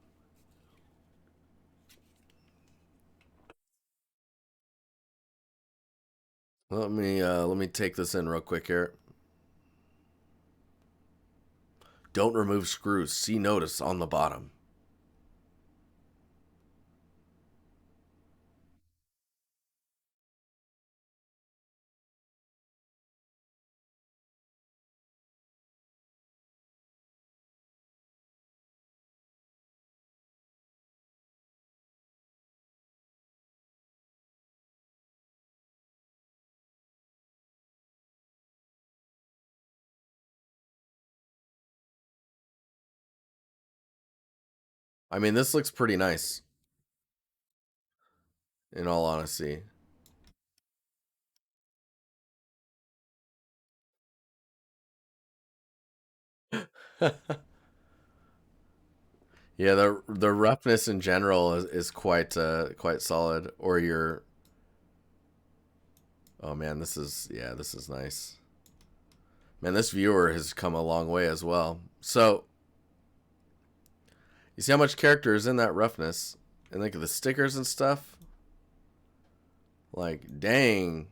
let me take this in real quick here. Don't remove screws. See notice on the bottom. I mean, this looks pretty nice, in all honesty. Yeah, the roughness in general is quite solid. Or your oh man, this is nice. Man, this viewer has come a long way as well. So you see how much character is in that roughness, and like the stickers and stuff. Like dang.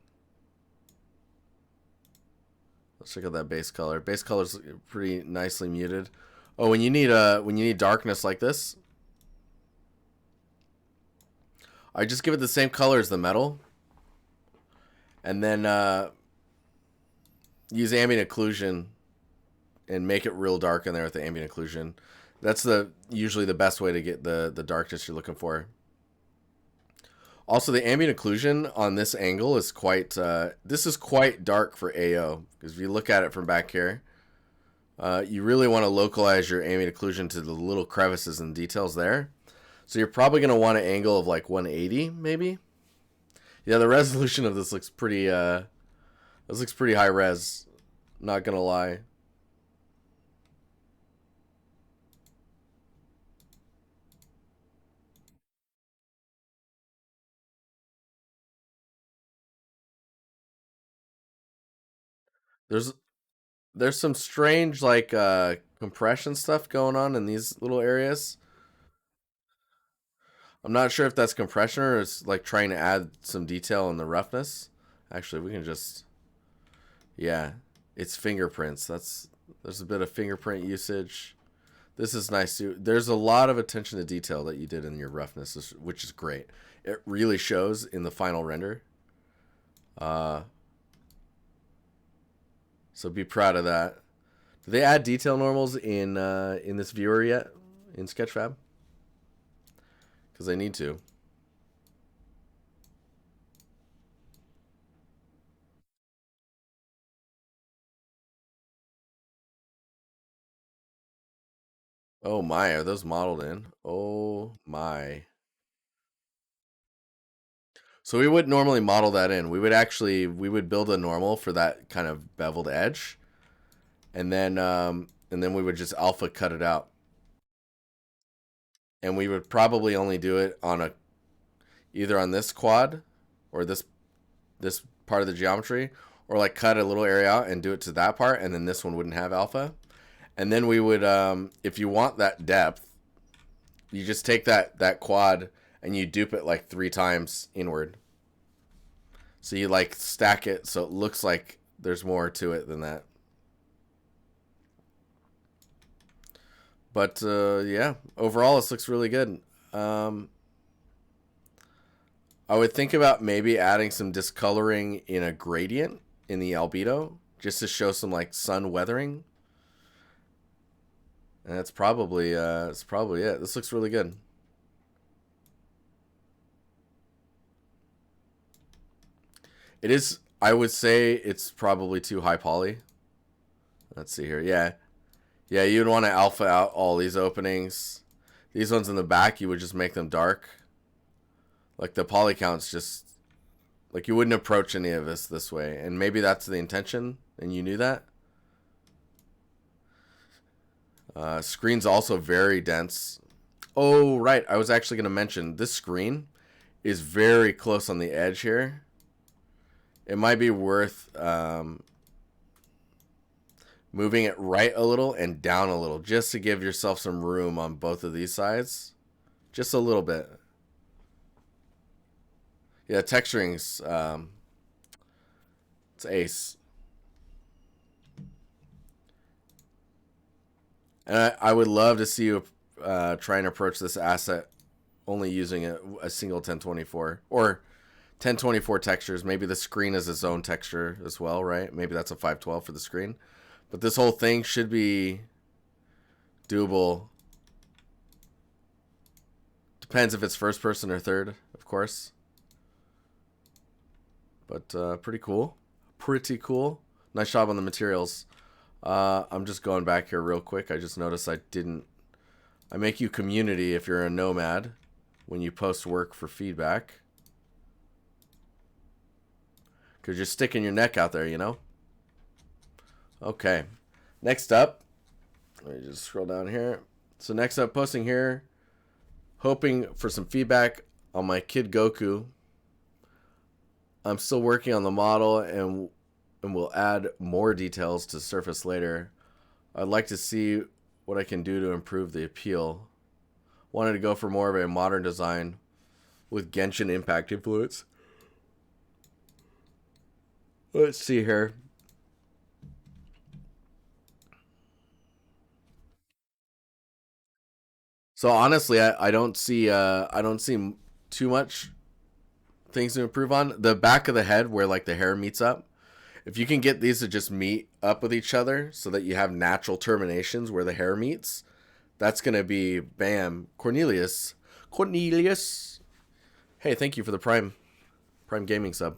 Let's check out that base color. Base color's pretty nicely muted. Oh, when you need darkness like this, I just give it the same color as the metal, and then use ambient occlusion and make it real dark in there with the ambient occlusion. That's usually the best way to get the darkness you're looking for. Also, the ambient occlusion on this angle is quite this is quite dark for AO, because if you look at it from back here, you really want to localize your ambient occlusion to the little crevices and details there. So you're probably going to want an angle of like 180 maybe. Yeah, the resolution of this looks pretty high res. Not going to lie. There's there's some strange like compression stuff going on in these little areas. I'm not sure if that's compression or it's like trying to add some detail in the roughness. Actually, we can just, yeah, it's fingerprints. There's a bit of fingerprint usage. This is nice too. There's a lot of attention to detail that you did in your roughness, which is great. It really shows in the final render. Uh, so be proud of that. Do they add detail normals in this viewer yet in Sketchfab? Because they need to. Oh my, are those modeled in? Oh my. So we would normally model that in. We would build a normal for that kind of beveled edge, and then we would just alpha cut it out. And we would probably only do it on a either on this quad or this part of the geometry, or like cut a little area out and do it to that part, and then this one wouldn't have alpha. And then we would if you want that depth, you just take that quad and you dupe it like 3 times inward. So you like stack it so it looks like there's more to it than that. But yeah, overall this looks really good. Um, I would think about maybe adding some discoloring in a gradient in the albedo just to show some like sun weathering. And that's probably it. This looks really good. It is. I would say it's probably too high poly. Let's see here. Yeah, yeah. You'd want to alpha out all these openings. These ones in the back, you would just make them dark. Like the poly count's just like you wouldn't approach any of this way, and maybe that's the intention, and you knew that. Screen's also very dense. Oh, right. I was actually going to mention this screen is very close on the edge here. It might be worth moving it right a little and down a little just to give yourself some room on both of these sides. Just a little bit. Yeah, texturing's it's ace. And I would love to see you try and approach this asset only using a single 1024 or 1024 textures. Maybe the screen is its own texture as well, right? Maybe that's a 512 for the screen. But this whole thing should be doable. Depends if it's first person or third, of course. But pretty cool. Pretty cool. Nice job on the materials. I'm just going back here real quick. I just noticed I didn't. I make you community if you're a nomad when you post work for feedback. Because you're sticking your neck out there, you know? Okay. Next up, let me just scroll down here. So next up, posting here, hoping for some feedback on my Kid Goku. I'm still working on the model and will add more details to surface later. I'd like to see what I can do to improve the appeal. Wanted to go for more of a modern design with Genshin Impact influence. Let's see here. So honestly, I don't see too much things to improve on. The back of the head where like the hair meets up. If you can get these to just meet up with each other so that you have natural terminations where the hair meets, that's going to be bam. Cornelius. Hey, thank you for the Prime Gaming sub.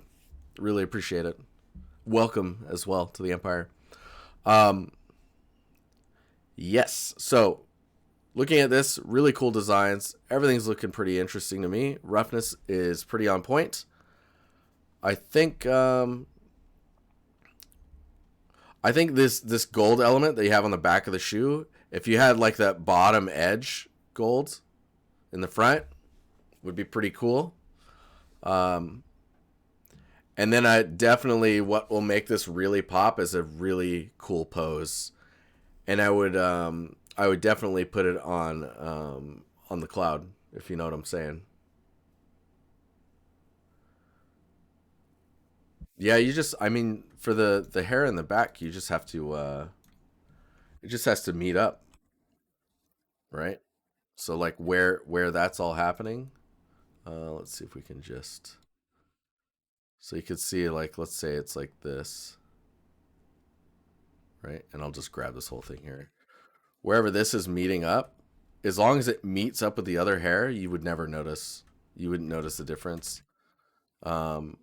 Really appreciate it. Welcome as well to the Empire. Yes. So looking at this, really cool designs. Everything's looking pretty interesting to me. Roughness is pretty on point. I think this gold element that you have on the back of the shoe, if you had like that bottom edge gold in the front, would be pretty cool. Um, and then I definitely what will make this really pop is a really cool pose, and I would definitely put it on the cloud, if you know what I'm saying. Yeah, you just I mean for the hair in the back, you just have to it just has to meet up, right? So like where that's all happening. Let's see if we can just so you could see like let's say it's like this, right? And I'll just grab this whole thing here. Wherever this is meeting up, as long as it meets up with the other hair, you would never notice. You wouldn't notice the difference. Um,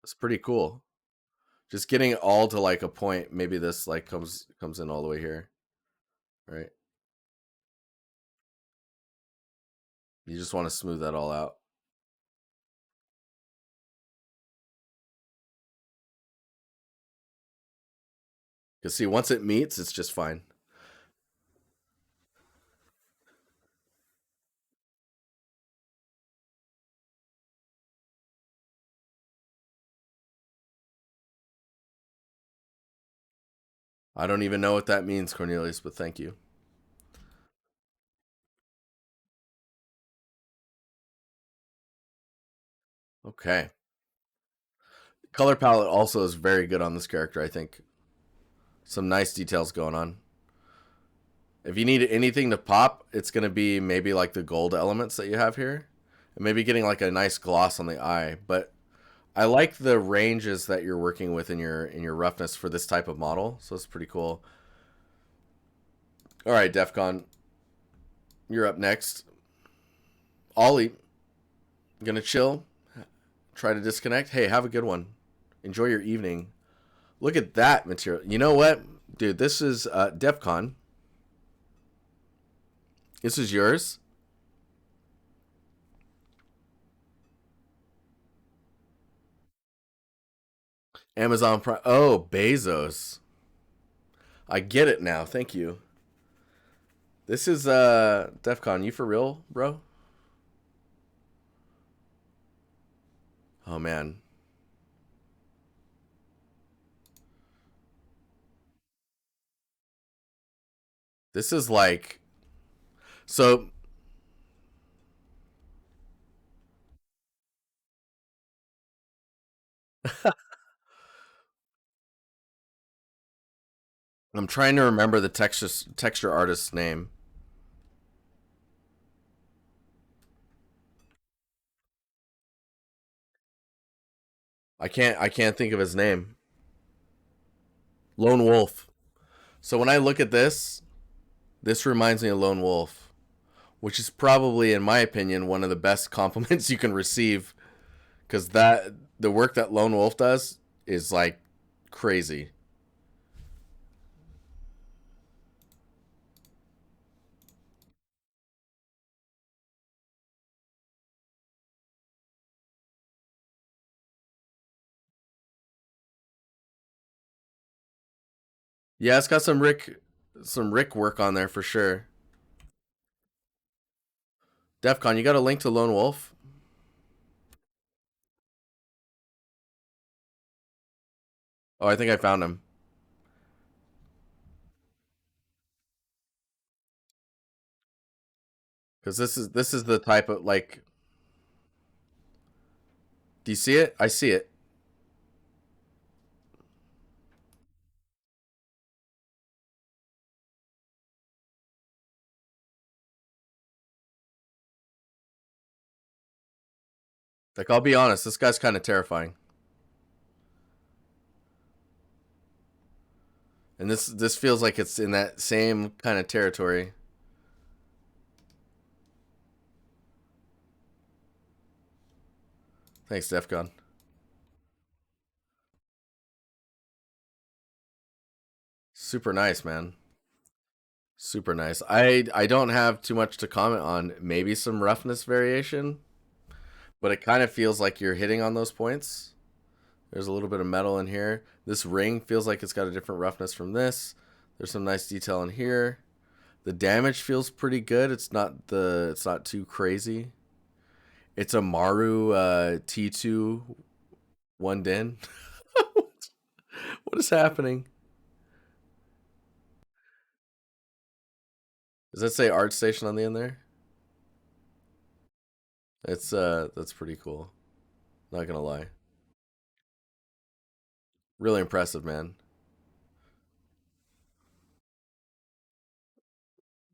it's pretty cool. Just getting it all to like a point. Maybe this like comes in all the way here, right? You just want to smooth that all out. Because see, once it meets, it's just fine. I don't even know what that means, Cornelius, but thank you. Okay. Color palette also is very good on this character, I think. Some nice details going on. If you need anything to pop, it's going to be maybe like the gold elements that you have here. And maybe getting like a nice gloss on the eye. But I like the ranges that you're working with in your roughness for this type of model. So it's pretty cool. All right, Defcon, you're up next. Ollie, gonna chill, try to disconnect. Hey, have a good one. Enjoy your evening. Look at that material. You know what, dude? This is Defcon. This is yours. Amazon Prime. Oh, Bezos. I get it now. Thank you. This is Defcon. You for real, bro? Oh man, this is like so. I'm trying to remember the texture artist's name. I can't think of his name. Lone Wolf. So when I look at this, this reminds me of Lone Wolf, which is probably, in my opinion, one of the best compliments you can receive. Because that the work that Lone Wolf does is like crazy. Yeah, it's got some Rick work on there for sure. Defcon, you got a link to Lone Wolf? Oh, I think I found him. Because this is the type of like. Do you see it? I see it. Like I'll be honest, this guy's kind of terrifying, and this feels like it's in that same kind of territory. Thanks, Defcon. Super nice, man. Super nice. I don't have too much to comment on. Maybe some roughness variation, but it kind of feels like you're hitting on those points. There's a little bit of metal in here. This ring feels like it's got a different roughness from this. There's some nice detail in here. The damage feels pretty good. It's not too crazy. It's a Maru T2 one din. What is happening? Does that say art station on the end there? It's that's pretty cool. Not gonna lie. Really impressive, man.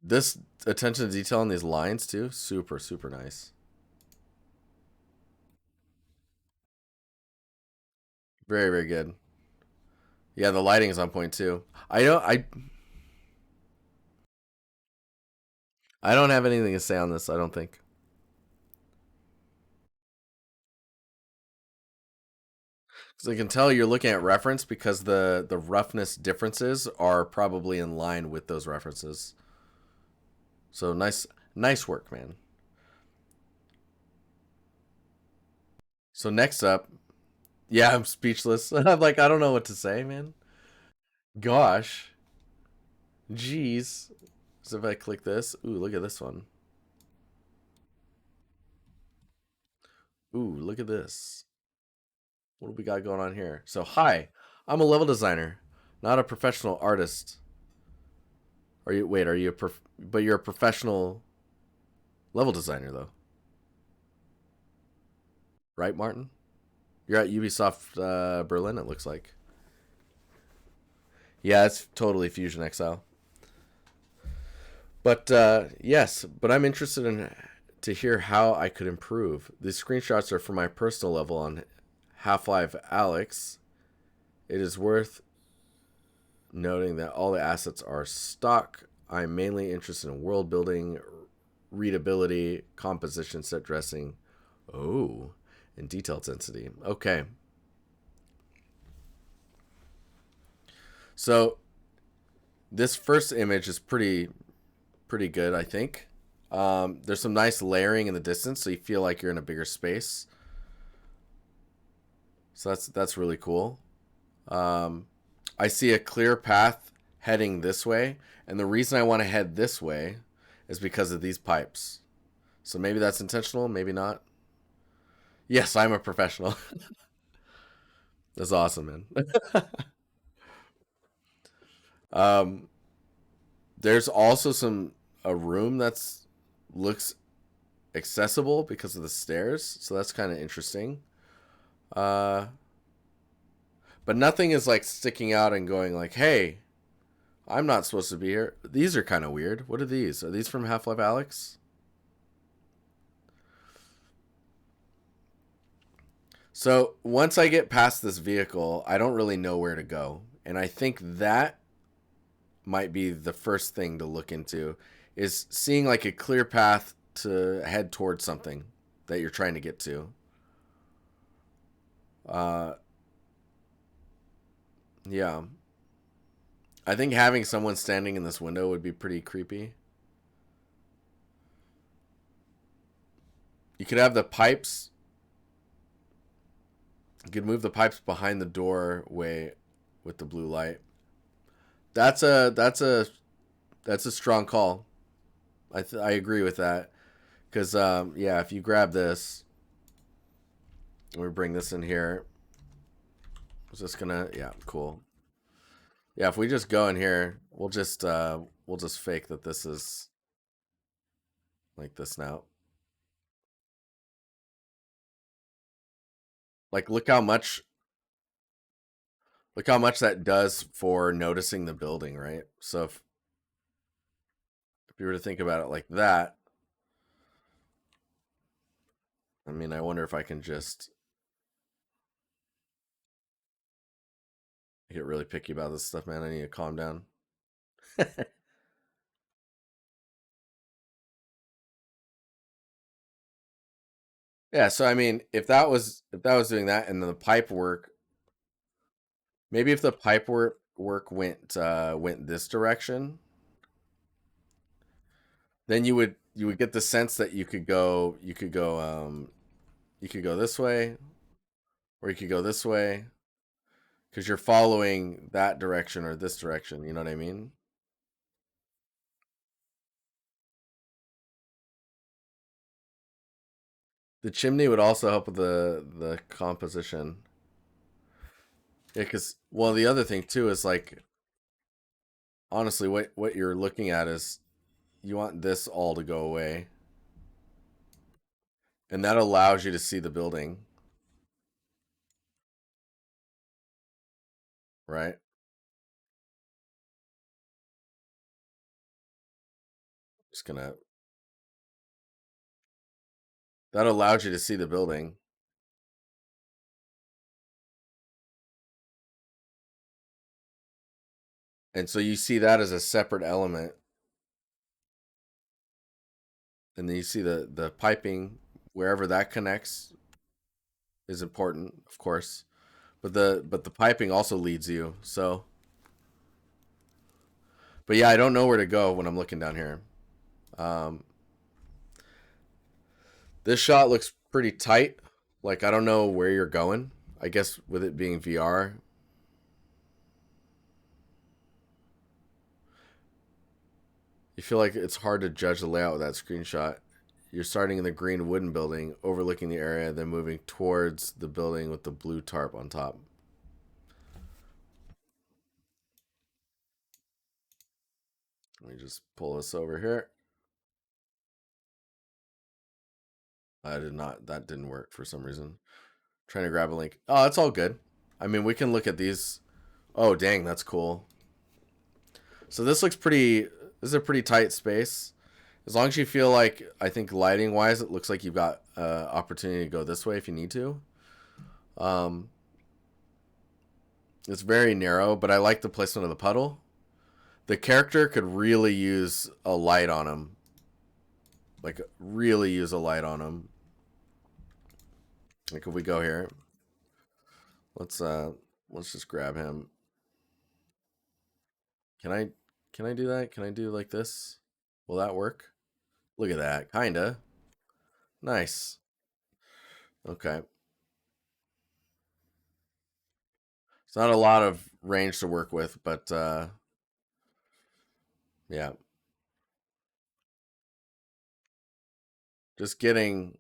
This attention to detail on these lines too, super, super nice. Very, very good. Yeah, the lighting is on point too. I don't have anything to say on this, I don't think. Because I can tell you're looking at reference because the roughness differences are probably in line with those references. So nice work, man. So next up, yeah, I'm speechless. I'm like, I don't know what to say, man. Gosh. Jeez. So if I click this, ooh, look at this one. Ooh, look at this. What do we got going on here? So, hi, I'm a level designer, not a professional artist. Are you? Wait, are you but you're a professional level designer though, right, Martin? You're at Ubisoft Berlin. It looks like. Yeah, it's totally Fusion Exile. But yes, but I'm interested in to hear how I could improve. These screenshots are for my personal level on Half-Life Alyx. It is worth noting that all the assets are stock. I'm mainly interested in world building, readability, composition, set dressing. Oh, and detail density. Okay. So this first image is pretty good, I think. There's some nice layering in the distance, so you feel like you're in a bigger space. So that's really cool. Um, I see a clear path heading this way, and the reason I want to head this way is because of these pipes. So maybe that's intentional, maybe not. Yes, I'm a professional. That's awesome, man. um, there's also a room that's looks accessible because of the stairs, so that's kind of interesting. Uh, but nothing is like sticking out and going like, "Hey, I'm not supposed to be here." These are kind of weird. What are these? Are these from Half-Life Alyx? So once I get past this vehicle, I don't really know where to go, and I think that might be the first thing to look into is seeing like a clear path to head towards something that you're trying to get to. Uh, yeah, I think having someone standing in this window would be pretty creepy. You could have the pipes. You could move the pipes behind the doorway with the blue light. That's a that's a that's a strong call. I agree with that because yeah, if you grab this, we bring this in here. Is this gonna? Yeah, cool. Yeah, if we just go in here, we'll just fake that this is like this now. Like look how much that does for noticing the building, right? So if you were to think about it like that, I mean, I wonder if I can just get really picky about this stuff, man. I need to calm down. Yeah, so I mean, if that was doing that and then the pipe work, maybe if the pipe work work went this direction, then you would get the sense that you could go this way or you could go this way because you're following that direction or this direction. You know what I mean? The chimney would also help with the composition. Yeah, because well, the other thing too is like honestly, what you're looking at is you want this all to go away, and that allows you to see the building, right? Just gonna that allows you to see the building, and so you see that as a separate element, and then you see the piping wherever that connects is important, of course, but the piping also leads you. So, but yeah, I don't know where to go when I'm looking down here. Um, this shot looks pretty tight. Like I don't know where you're going. I guess with it being VR, you feel like it's hard to judge the layout with that screenshot. You're starting in the green wooden building, overlooking the area, then moving towards the building with the blue tarp on top. Let me just pull this over here. I did not. That didn't work for some reason. Trying to grab a link. Oh, it's all good. I mean, we can look at these. Oh, dang, that's cool. So this looks pretty. This is a pretty tight space. As long as you feel like, I think lighting wise, it looks like you've got opportunity to go this way if you need to. Um, it's very narrow, but I like the placement of the puddle. The character could really use a light on him. Like really use a light on him. Like if we go here, let's uh let's just grab him. Can I can I do that? Can I do like this? Will that work? Look at that. Kinda. Nice. Okay. It's not a lot of range to work with, but yeah. Just getting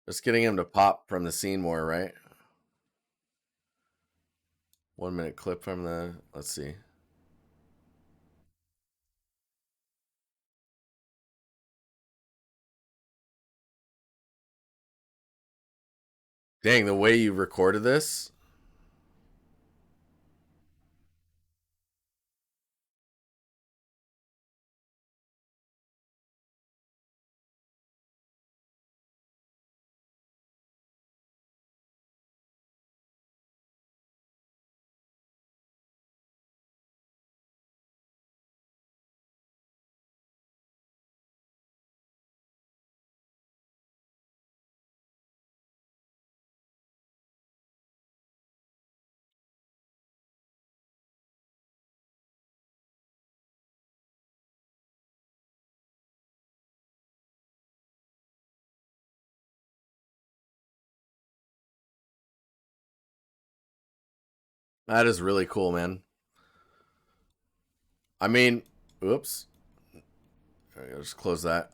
just getting him to pop from the scene more, right? 1 minute clip from the let's see. Dang, the way you recorded this, that is really cool, man. I mean, oops. I'll just close that.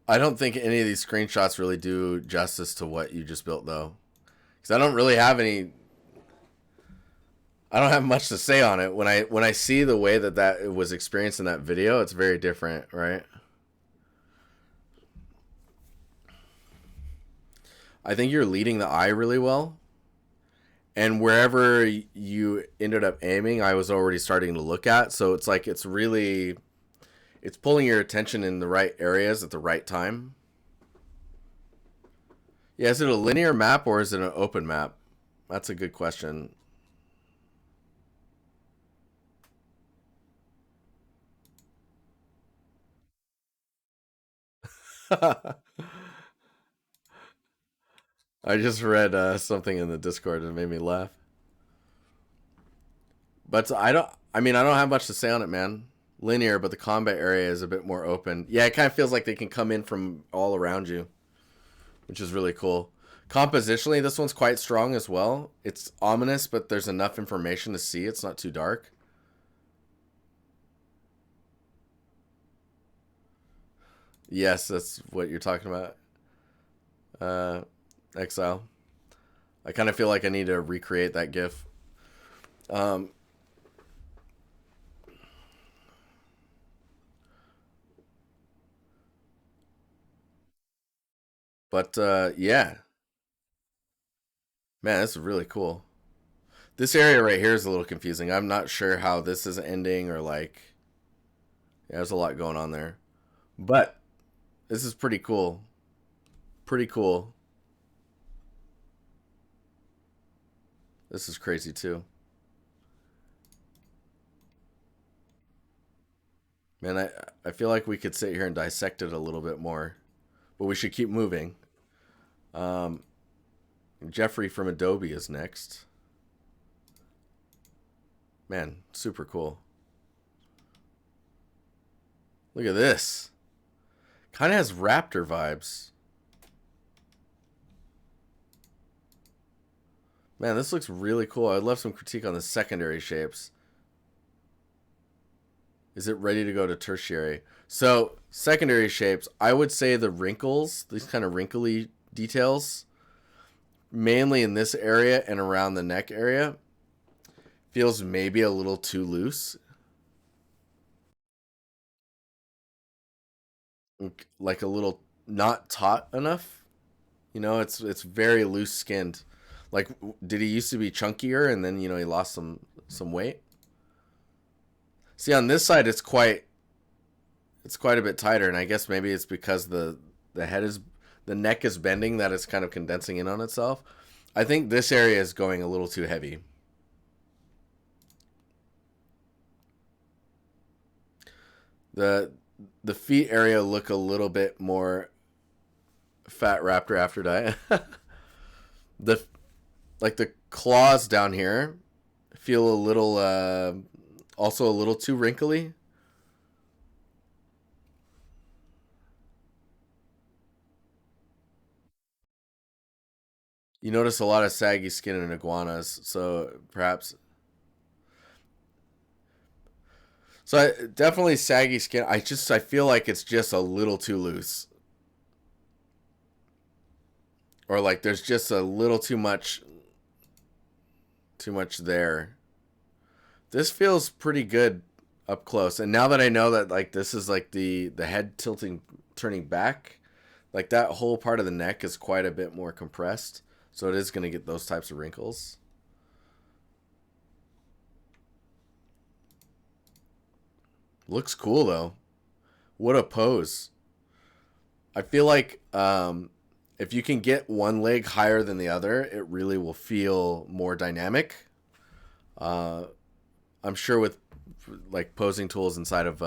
I don't think any of these screenshots really do justice to what you just built, though, because I don't really have any. I don't have much to say on it. When I see the way that it was experienced in that video, it's very different, right? I think you're leading the eye really well, and wherever you ended up aiming, I was already starting to look at. So it's like it's pulling your attention in the right areas at the right time. Yeah, is it a linear map or is it an open map? That's a good question. I just read something in the Discord and it made me laugh. But I don't. I mean, I don't have much to say on it, man. Linear, but the combat area is a bit more open. Yeah, it kind of feels like they can come in from all around you, which is really cool. Compositionally, this one's quite strong as well. It's ominous, but there's enough information to see. It's not too dark. Yes, that's what you're talking about. Exile. I kind of feel like I need to recreate that GIF. Um, but yeah, man, this is really cool. This area right here is a little confusing. I'm not sure how this is ending or like. Yeah, there's a lot going on there, but this is pretty cool. Pretty cool. This is crazy too. Man, I feel like we could sit here and dissect it a little bit more, but we should keep moving. Um, Jeffrey from Adobe is next. Man, super cool. Look at this. Kind of has raptor vibes. Man, this looks really cool. I'd love some critique on the secondary shapes. Is it ready to go to tertiary? So, secondary shapes, I would say the wrinkles, these kind of wrinkly details, mainly in this area and around the neck area, feels maybe a little too loose. Like a little not taut enough. You know, it's very loose skinned. Like, did he used to be chunkier and then he lost some weight? See, on this side, it's quite a bit tighter, and I guess maybe it's because the neck is bending that it's kind of condensing in on itself. I think this area is going a little too heavy. The the feet area look a little bit more fat raptor after diet. the like the claws down here feel a little also a little too wrinkly. You notice a lot of saggy skin in iguanas, so perhaps. So definitely saggy skin. I feel like it's just a little too loose, or like there's just a little too much there. This feels pretty good up close, and now that I know that like this is like the head turning back, like that whole part of the neck is quite a bit more compressed, so it is going to get those types of wrinkles. Looks cool though. What a pose. I feel like if you can get one leg higher than the other, it really will feel more dynamic. Uh, I'm sure with like posing tools inside of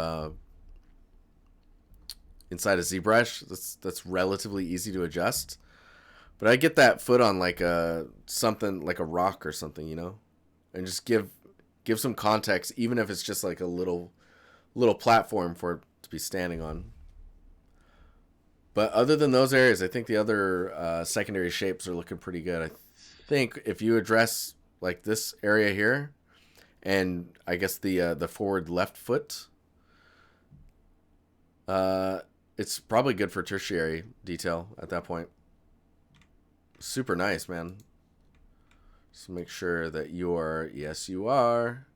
ZBrush, that's relatively easy to adjust. But I get that foot on like a something like a rock or something, and just give some context, even if it's just like a little platform for it to be standing on. But other than those areas, I think the other secondary shapes are looking pretty good. I think if you address like this area here, and I guess the forward left foot, it's probably good for tertiary detail at that point. Super nice, man. Just make sure that you are. Yes, you are.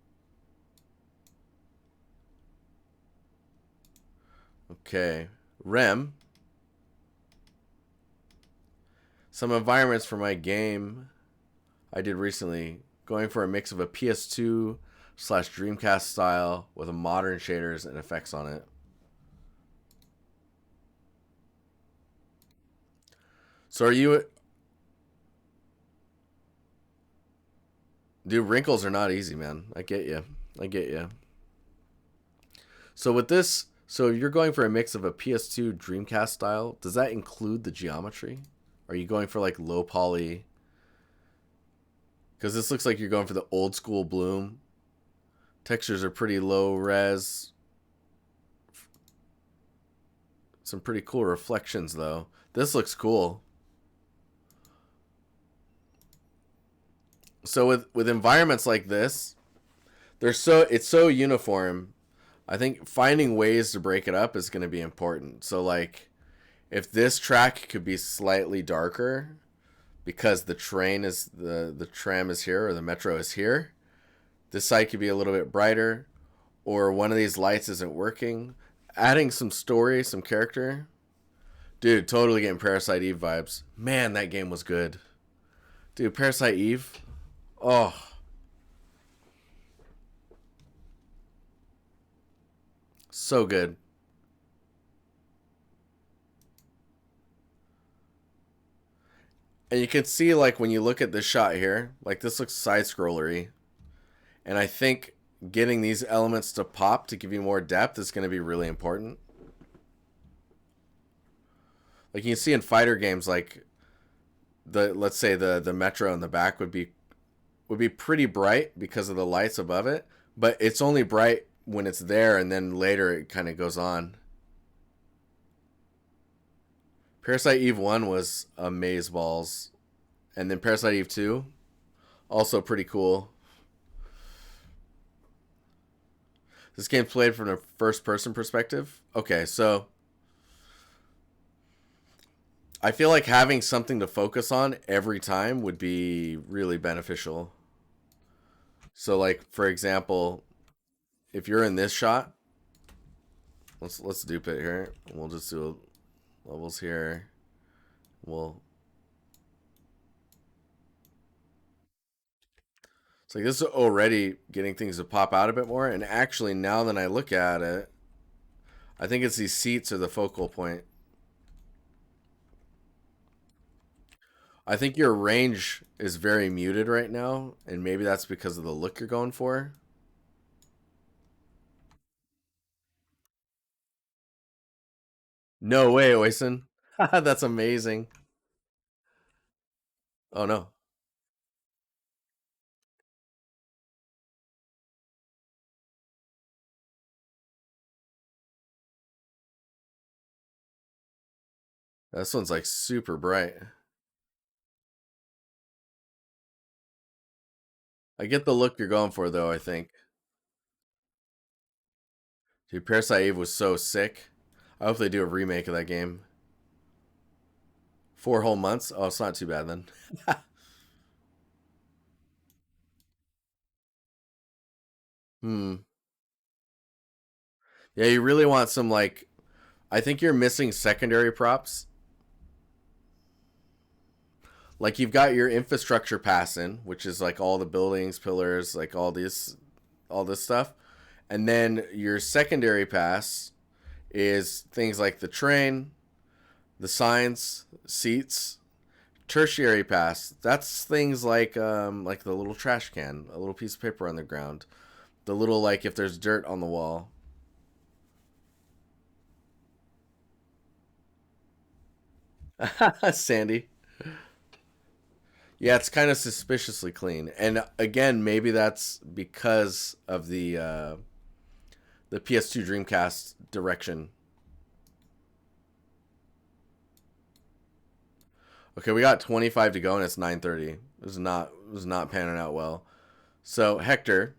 Okay. Rem. Some environments for my game I did recently, going for a mix of a PS2 / Dreamcast style with a modern shaders and effects on it. So are you? Dude, wrinkles are not easy, man. I get you. I get you. So with this, so you're going for a mix of a PS2 Dreamcast style. Does that include the geometry? Are you going for like low poly? Because this looks like you're going for the old school bloom. Textures are pretty low res. Some pretty cool reflections though. This looks cool. So with environments like this, it's so uniform. I think finding ways to break it up is going to be important. So like if this track could be slightly darker because the tram is here or the metro is here, this side could be a little bit brighter, or one of these lights isn't working. Adding some story, some character. Dude, totally getting Parasite Eve vibes. Man, that game was good. Dude, Parasite Eve. Oh. So good. And you can see, like, when you look at this shot here, like, this looks side-scrollery. And I think getting these elements to pop to give you more depth is going to be really important. Like, you can see in fighter games, like, let's say the metro in the back would be pretty bright because of the lights above it. But it's only bright when it's there, and then later it kind of goes on. Parasite Eve 1 was amazeballs. And then Parasite Eve 2, also pretty cool. This game's played from a first-person perspective. Okay, so I feel like having something to focus on every time would be really beneficial. So, like, for example, if you're in this shot, let's dupe it here. We'll just do levels here. It's like this is already getting things to pop out a bit more. And actually, now that I look at it, I think it's these seats are the focal point. I think your range is very muted right now, and maybe that's because of the look you're going for. No way, Oyson. That's amazing. Oh no. This one's like super bright. I get the look you're going for though, I think. Dude, Parasite Eve was so sick. I hope they do a remake of that game. 4 whole months? Oh, it's not too bad then. Hmm. Yeah, you really want some like I think you're missing secondary props. Like you've got your infrastructure passing, which is like all the buildings, pillars, like all this stuff. And then your secondary pass is things like the train, the signs, seats. Tertiary pass, that's things like the little trash can, a little piece of paper on the ground, the little like if there's dirt on the wall. Sandy. Yeah, it's kind of suspiciously clean. And again, maybe that's because of the PS2 Dreamcast direction. Okay, we got 25 to go and it's 9:30. It was not panning out well. So, Hector,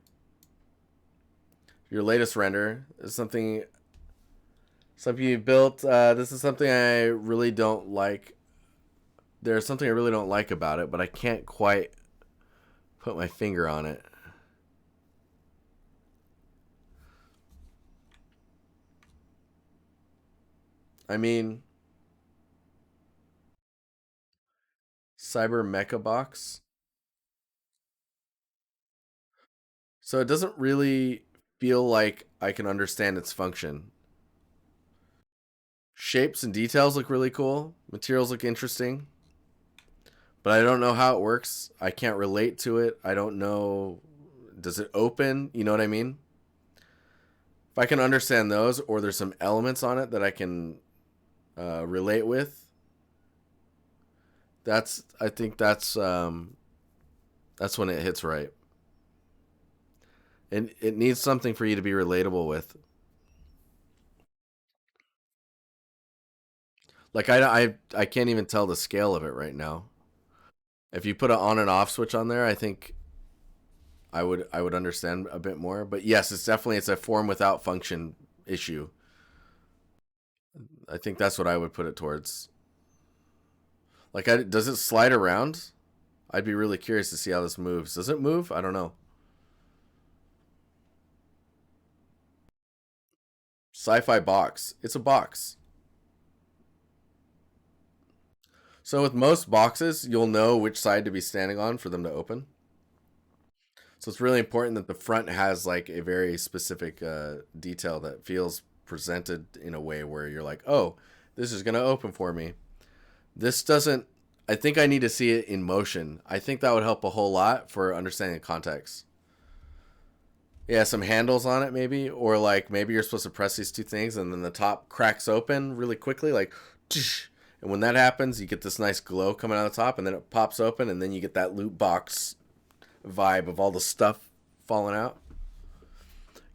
your latest render is something you built. This is something I really don't like. There's something I really don't like about it, but I can't quite put my finger on it. I mean, Cyber Mecha Box. So it doesn't really feel like I can understand its function. Shapes and details look really cool. Materials look interesting. But I don't know how it works. I can't relate to it. I don't know. Does it open? You know what I mean? If I can understand those, or there's some elements on it that I can relate with, I think that's when it hits right. And it needs something for you to be relatable with. Like I can't even tell the scale of it right now. If you put an on and off switch on there, I think I would understand a bit more. But yes, it's a form without function issue. I think that's what I would put it towards. Like, does it slide around? I'd be really curious to see how this moves. Does it move? I don't know. Sci-fi box. It's a box. So with most boxes, you'll know which side to be standing on for them to open. So it's really important that the front has like a very specific detail that feels presented in a way where you're like, oh, this is going to open for me. This doesn't. I think I need to see it in motion. I think that would help a whole lot for understanding the context. Yeah, some handles on it maybe, or like maybe you're supposed to press these two things and then the top cracks open really quickly, like, and when that happens, you get this nice glow coming out of the top, and then it pops open, and then you get that loot box vibe of all the stuff falling out.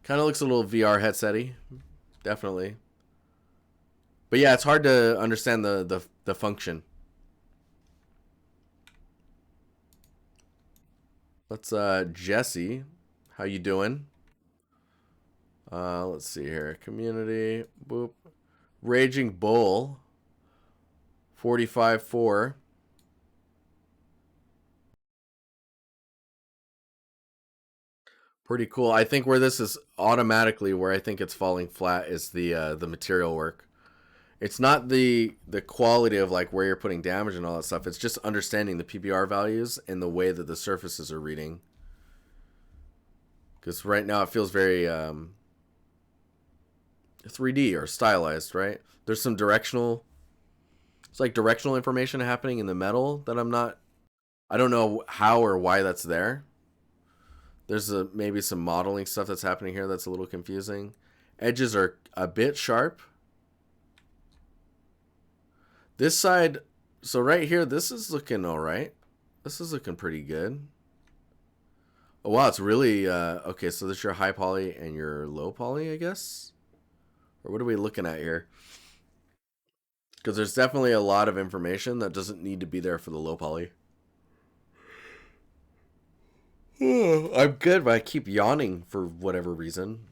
Kind of looks a little VR headset-y, definitely. But yeah, it's hard to understand the function. Let's Jesse, how you doing? Let's see here. Community. Boop. Raging Bull. 45-4. Pretty cool. I think where this is automatically where I think it's falling flat is the material work. It's not the quality of like where you're putting damage and all that stuff. It's just understanding the PBR values and the way that the surfaces are reading. Because right now it feels very 3D or stylized, right? There's some directional. It's like directional information happening in the metal that I don't know how or why that's there. There's maybe some modeling stuff that's happening here that's a little confusing. Edges are a bit sharp. This side, so right here, this is looking all right. This is looking pretty good. Oh, wow, it's really, okay, so this is your high poly and your low poly, I guess? Or what are we looking at here? Because there's definitely a lot of information that doesn't need to be there for the low poly. I'm good, but I keep yawning for whatever reason.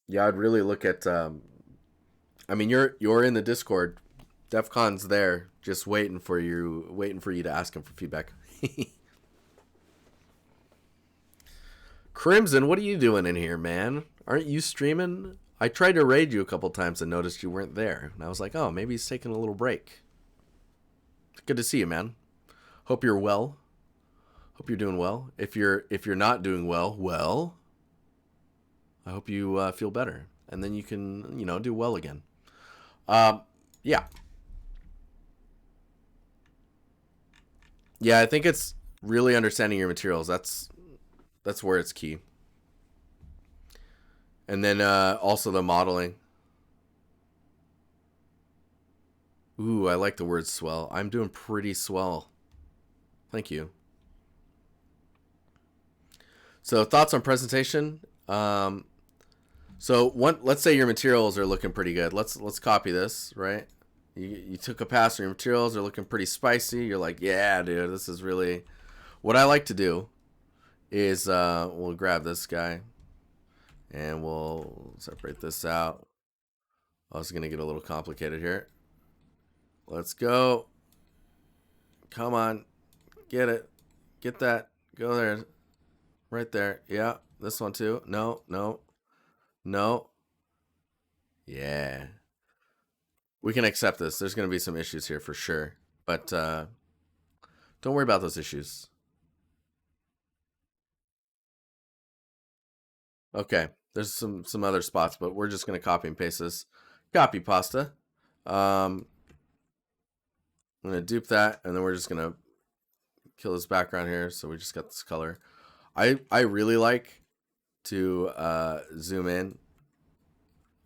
Yeah, I'd really look at. I mean, you're in the Discord. DefCon's there, just waiting for you to ask him for feedback. Crimson, what are you doing in here, man? Aren't you streaming? I tried to raid you a couple times and noticed you weren't there, and I was like, oh, maybe he's taking a little break. Good to see you, man. Hope you're well. Hope you're doing well. If you're not doing well, well, I hope you feel better, and then you can do well again. Um, yeah, yeah. I think it's really understanding your materials. That's where it's key, and then also the modeling. Ooh, I like the word swell. I'm doing pretty swell. Thank you. So thoughts on presentation. So let's say your materials are looking pretty good. Let's copy this, right? You took a pass on your materials, are looking pretty spicy. You're like, yeah, dude, this is really what I like to do is we'll grab this guy and we'll separate this out. I was gonna get a little complicated here. Let's go. Come on. Get it. Get that. Go there. Right there. Yeah. This one too. No, no, no. Yeah. We can accept this. There's going to be some issues here for sure. But don't worry about those issues. Okay. There's some other spots, but we're just going to copy and paste this. Copy pasta. I'm going to dupe that, and then we're just going to kill this background here. So we just got this color. I really like to zoom in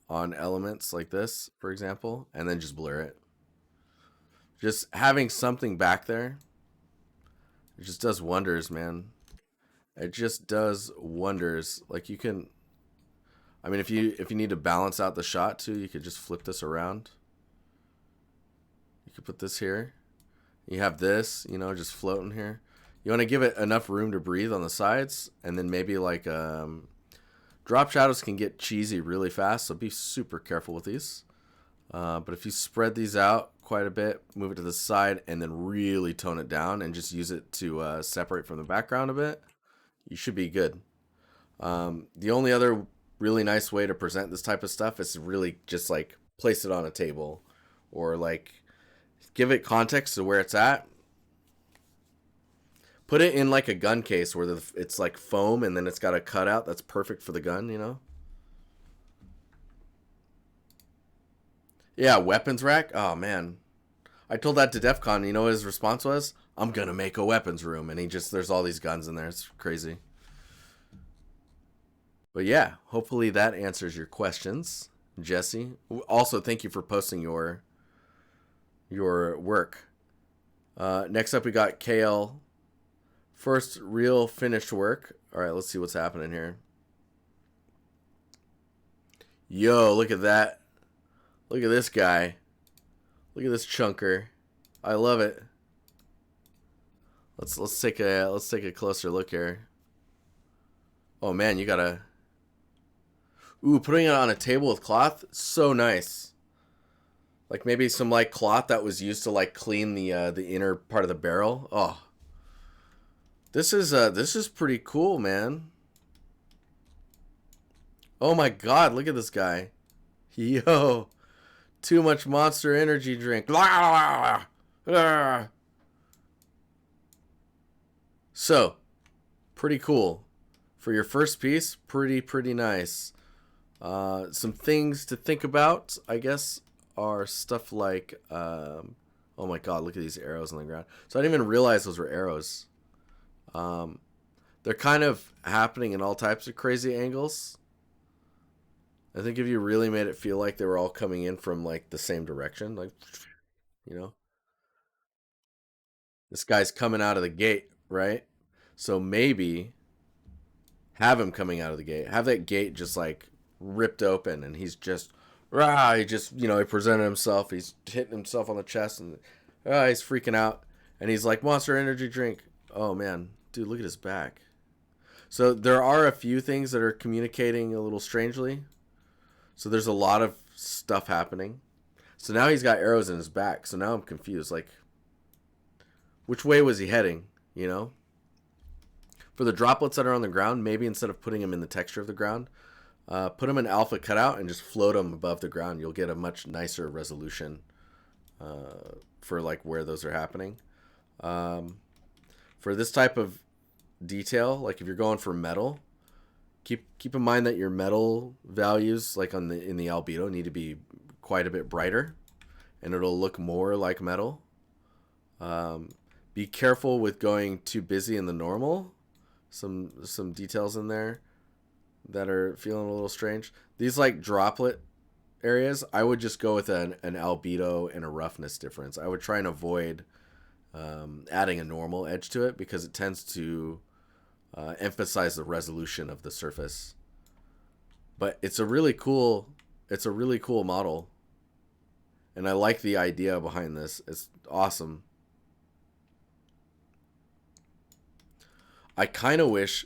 on elements like this, for example, and then just blur it. Just having something back there, it just does wonders, man. It just does wonders. Like you can, I mean, if you need to balance out the shot too, you could just flip this around. You could put this here. You have this, just floating here. You want to give it enough room to breathe on the sides, and then maybe like drop shadows can get cheesy really fast, so be super careful with these. But if you spread these out quite a bit, move it to the side, and then really tone it down and just use it to separate from the background a bit, you should be good. The only other really nice way to present this type of stuff is to really just like place it on a table or like give it context to where it's at. Put it in like a gun case where it's like foam and then it's got a cutout that's perfect for the gun. Yeah, weapons rack. Oh man, I told that to DEF CON. You know what his response was? I'm gonna make a weapons room, and there's all these guns in there. It's crazy. But yeah, hopefully that answers your questions, Jesse. Also, thank you for posting your work. Next up, we got KL. First real finished work. All right, let's see what's happening here. Yo, look at that. Look at this guy. Look at this chunker. I love it. Let's take a closer look here. Oh man, you gotta. Ooh, putting it on a table with cloth, so nice. Like maybe some like cloth that was used to like clean the inner part of the barrel. Oh, this is pretty cool, man. Oh my God, look at this guy. Yo, too much Monster Energy drink. So, pretty cool. For your first piece, pretty nice. Some things to think about, I guess, are stuff like, oh my God, look at these arrows on the ground. So I didn't even realize those were arrows. They're kind of happening in all types of crazy angles. I think if you really made it feel like they were all coming in from like the same direction, like, you know, this guy's coming out of the gate, right? So maybe have him coming out of the gate. Have that gate just like ripped open and he's just, he just, he presented himself. He's hitting himself on the chest and he's freaking out. And he's like, Monster Energy drink. Oh man, dude, look at his back. So there are a few things that are communicating a little strangely. So there's a lot of stuff happening. So now he's got arrows in his back. So now I'm confused. Like, which way was he heading? For the droplets that are on the ground, maybe instead of putting them in the texture of the ground, put them in alpha cutout and just float them above the ground. You'll get a much nicer resolution for like where those are happening. For this type of detail, like if you're going for metal, keep in mind that your metal values, like in the albedo, need to be quite a bit brighter, and it'll look more like metal. Be careful with going too busy in the normal. Some details in there that are feeling a little strange. These like droplet areas, I would just go with an albedo and a roughness difference. I would try and avoid adding a normal edge to it because it tends to emphasize the resolution of the surface. But it's a really cool model, and I like the idea behind this. It's awesome. I kind of wish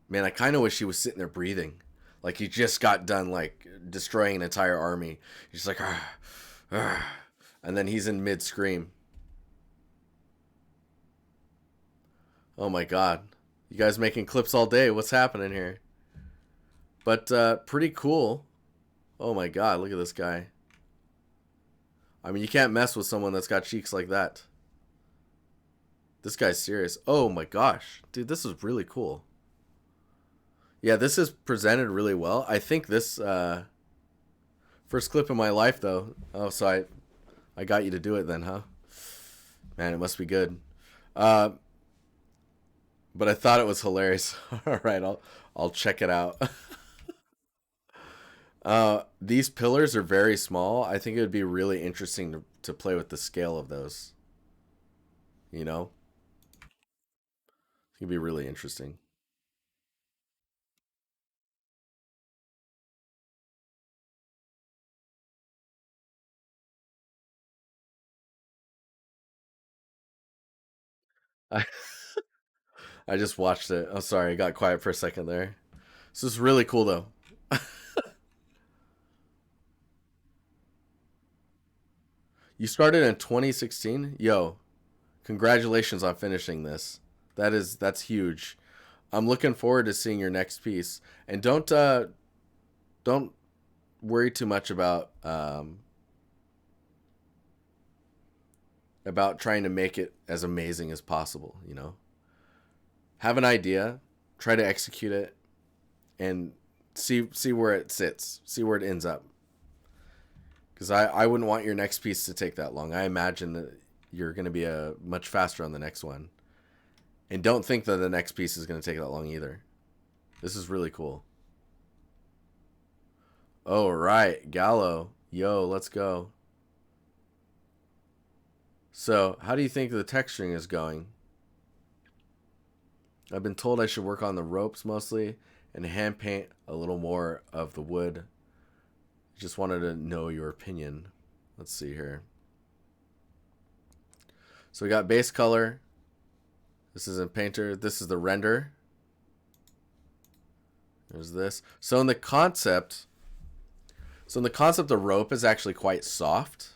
he was sitting there breathing. Like he just got done like destroying an entire army. He's like, and then he's in mid-scream. Oh my God. You guys making clips all day. What's happening here? But pretty cool. Oh my God, look at this guy. I mean, you can't mess with someone that's got cheeks like that. This guy's serious. Oh my gosh. Dude, this is really cool. Yeah, this is presented really well. I think this first clip of my life though. Oh, so I got you to do it then, huh? Man, it must be good. But I thought it was hilarious. All right, I'll check it out. These pillars are very small. I think it would be really interesting to play with the scale of those. You know, it'd be really interesting. I, I just watched it. I'm sorry, I got quiet for a second there. This is really cool though. You started in 2016? Yo, congratulations on finishing this. That's huge. I'm looking forward to seeing your next piece. And don't worry too much about trying to make it as amazing as possible, you know. Have an idea, try to execute it and see where it sits, see where it ends up. Cuz I wouldn't want your next piece to take that long. I imagine that you're going to be a much faster on the next one. And don't think that the next piece is going to take that long either. This is really cool. Oh, right. Gallo. Yo, let's go. So, how do you think the texturing is going? I've been told I should work on the ropes mostly and hand paint a little more of the wood. Just wanted to know your opinion. Let's see here. So we got base color. This is in Painter. This is the render. There's this. So in the concept, the rope is actually quite soft.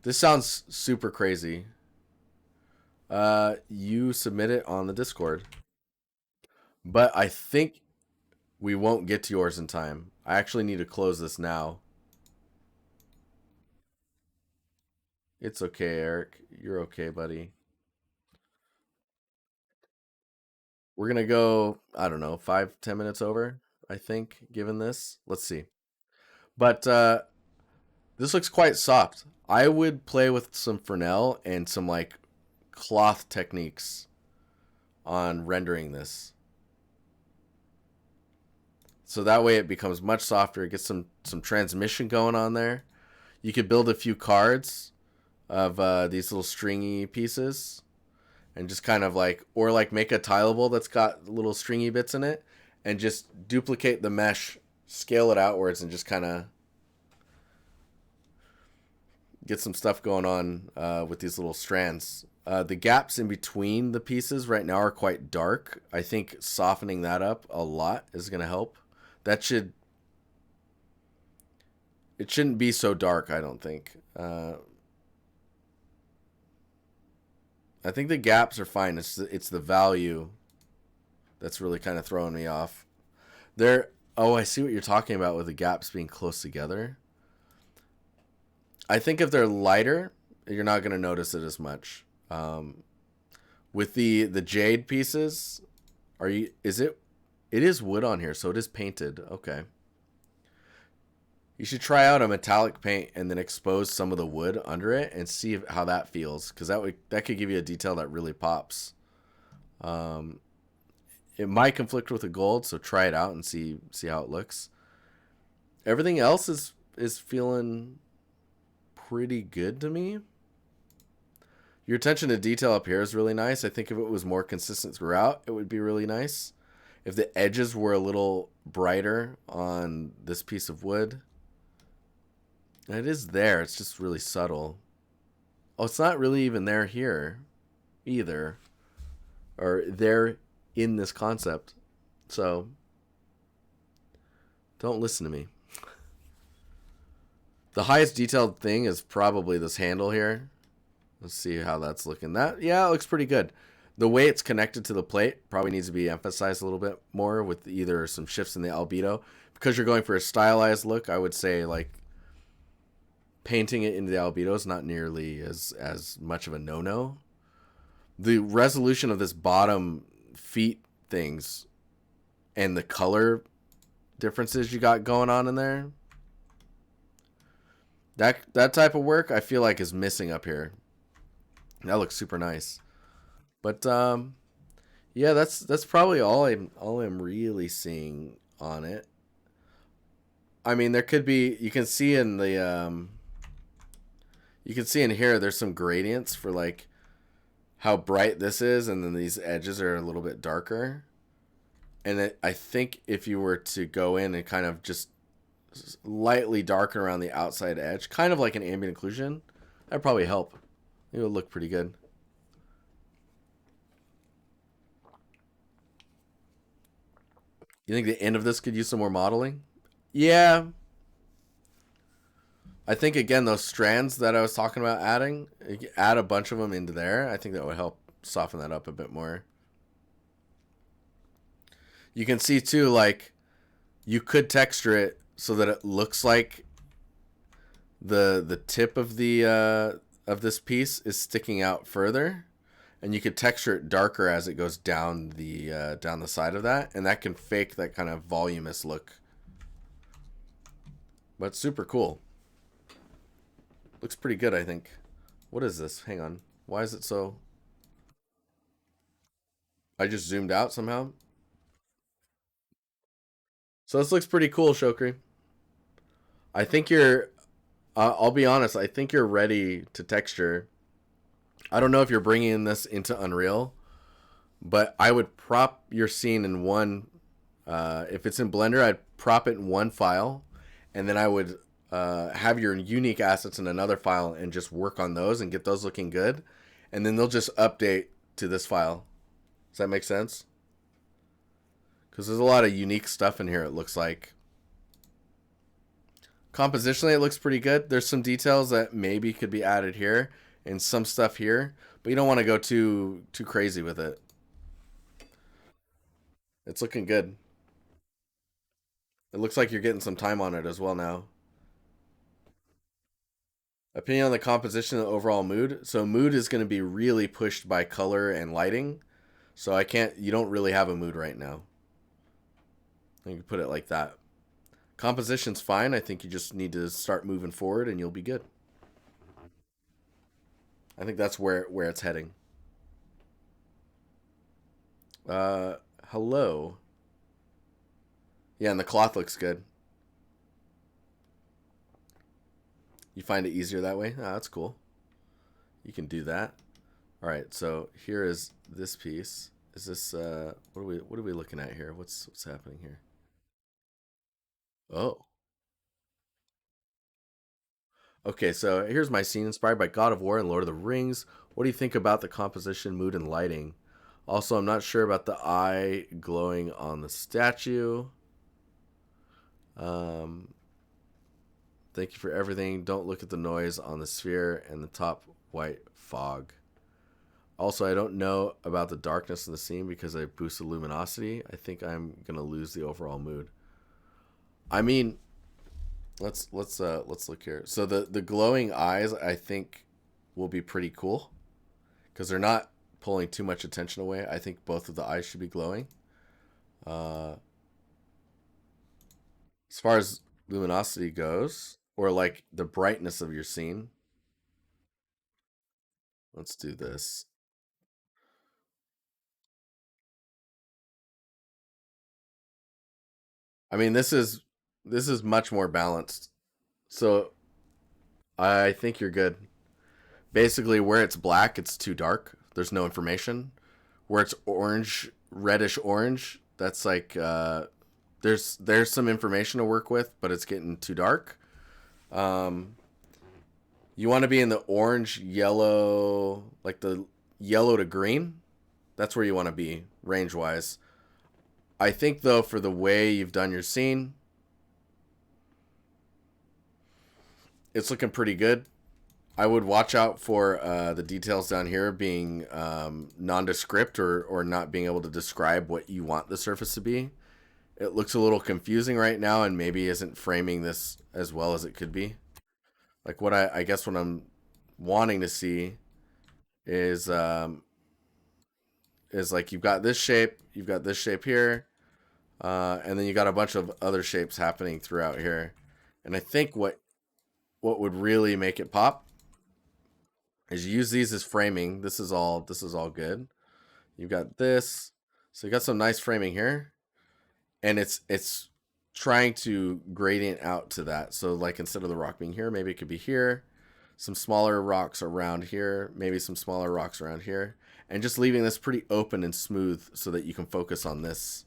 This sounds super crazy. You submit it on the Discord, but I think we won't get to yours in time. I actually need to close this now. It's okay, Eric. You're okay, buddy. We're gonna go, I don't know, 5, 10 minutes over, I think, given this. Let's see. But this looks quite soft. I would play with some Fresnel and some like cloth techniques on rendering this. So that way it becomes much softer. It gets some transmission going on there. You could build a few cards of these little stringy pieces and just kind of like, or like make a tileable that's got little stringy bits in it and just duplicate the mesh, scale it outwards, and just kind of get some stuff going on with these little strands. The gaps in between the pieces right now are quite dark. I think softening that up a lot is going to help. That should it shouldn't be so dark. I don't think. I think the gaps are fine. It's the value that's really kind of throwing me off. There. Oh, I see what you're talking about with the gaps being close together. I think if they're lighter, you're not going to notice it as much. With the jade pieces, are you? Is it? It is wood on here, so it is painted. Okay. You should try out a metallic paint and then expose some of the wood under it and see how that feels, because that could give you a detail that really pops. Um, it might conflict with the gold, so try it out and see how it looks. Everything else is feeling pretty good to me. Your attention to detail up here is really nice. I think if it was more consistent throughout, it would be really nice. If the edges were a little brighter on this piece of wood, it is there. It's just really subtle. Oh, it's not really even there here either, or there in this concept. So don't listen to me. The highest detailed thing is probably this handle here. Let's see how that's looking. Yeah, it looks pretty good. The way it's connected to the plate probably needs to be emphasized a little bit more with either some shifts in the albedo. Because you're going for a stylized look, I would say like painting it into the albedo is not nearly as much of a no-no. The resolution of this bottom feet things and the color differences you got going on in there, that type of work I feel like is missing up here. That looks super nice. But yeah, that's probably all I'm really seeing on it. I mean, there could be. You can see in the. You can see in here. There's some gradients for like how bright this is, and then these edges are a little bit darker. And I think if you were to go in and kind of just lightly darken around the outside edge, kind of like an ambient occlusion, that'd probably help. It would look pretty good. You think the end of this could use some more modeling? Yeah. I think, again, those strands that I was talking about adding, add a bunch of them into there. I think that would help soften that up a bit more. You can see, too, like, you could texture it so that it looks like the tip of the of this piece is sticking out further, and you could texture it darker as it goes down the side of that, and that can fake that kind of voluminous look. But super cool. Looks pretty good, I think. What is this? Hang on. Why is it so? I just zoomed out somehow. So this looks pretty cool, Shokri. I think you're. I'll be honest. I think you're ready to texture. I don't know if you're bringing this into Unreal, but I would prop your scene in one. If it's in Blender, I'd prop it in one file, and then I would have your unique assets in another file and just work on those and get those looking good, and then they'll just update to this file. Does that make sense? Because there's a lot of unique stuff in here, it looks like. Compositionally, it looks pretty good. There's some details that maybe could be added here and some stuff here, but you don't want to go too crazy with it. It's looking good. It looks like you're getting some time on it as well now. Opinion on the composition and the overall mood. So mood is going to be really pushed by color and lighting. So you don't really have a mood right now. You can put it like that. Composition's fine. I think you just need to start moving forward and you'll be good. I think that's where it's heading. Hello. Yeah, and the cloth looks good. You find it easier that way? Ah, that's cool. You can do that. All right, so here is this piece. Is this what are we looking at here? What's happening here? Oh. Okay, so here's my scene inspired by God of War and Lord of the Rings. What do you think about the composition, mood, and lighting? Also, I'm not sure about the eye glowing on the statue. Thank you for everything. Don't look at the noise on the sphere and the top white fog. Also, I don't know about the darkness in the scene because I boosted luminosity. I think I'm gonna lose the overall mood. I mean, let's look here. So the glowing eyes, I think, will be pretty cool because they're not pulling too much attention away. I think both of the eyes should be glowing. As far as luminosity goes, or like the brightness of your scene, let's do this. I mean, this is much more balanced. So I think you're good. Basically, where it's black, it's too dark. There's no information. Where it's orange, reddish orange, that's like there's some information to work with, but it's getting too dark. Um, you want to be in the orange, yellow, like the yellow to green. That's where you want to be range wise. I think though, for the way you've done your scene, it's looking pretty good. I would watch out for the details down here being nondescript or not being able to describe what you want the surface to be. It looks a little confusing right now and maybe isn't framing this as well as it could be. Like what I guess what I'm wanting to see is like you've got this shape here, and then you got a bunch of other shapes happening throughout here. And I think what would really make it pop is you use these as framing. This is all good. You've got this. So you got some nice framing here. And it's trying to gradient out to that. So like instead of the rock being here, maybe it could be here, some smaller rocks around here, maybe some smaller rocks around here, and just leaving this pretty open and smooth so that you can focus on this.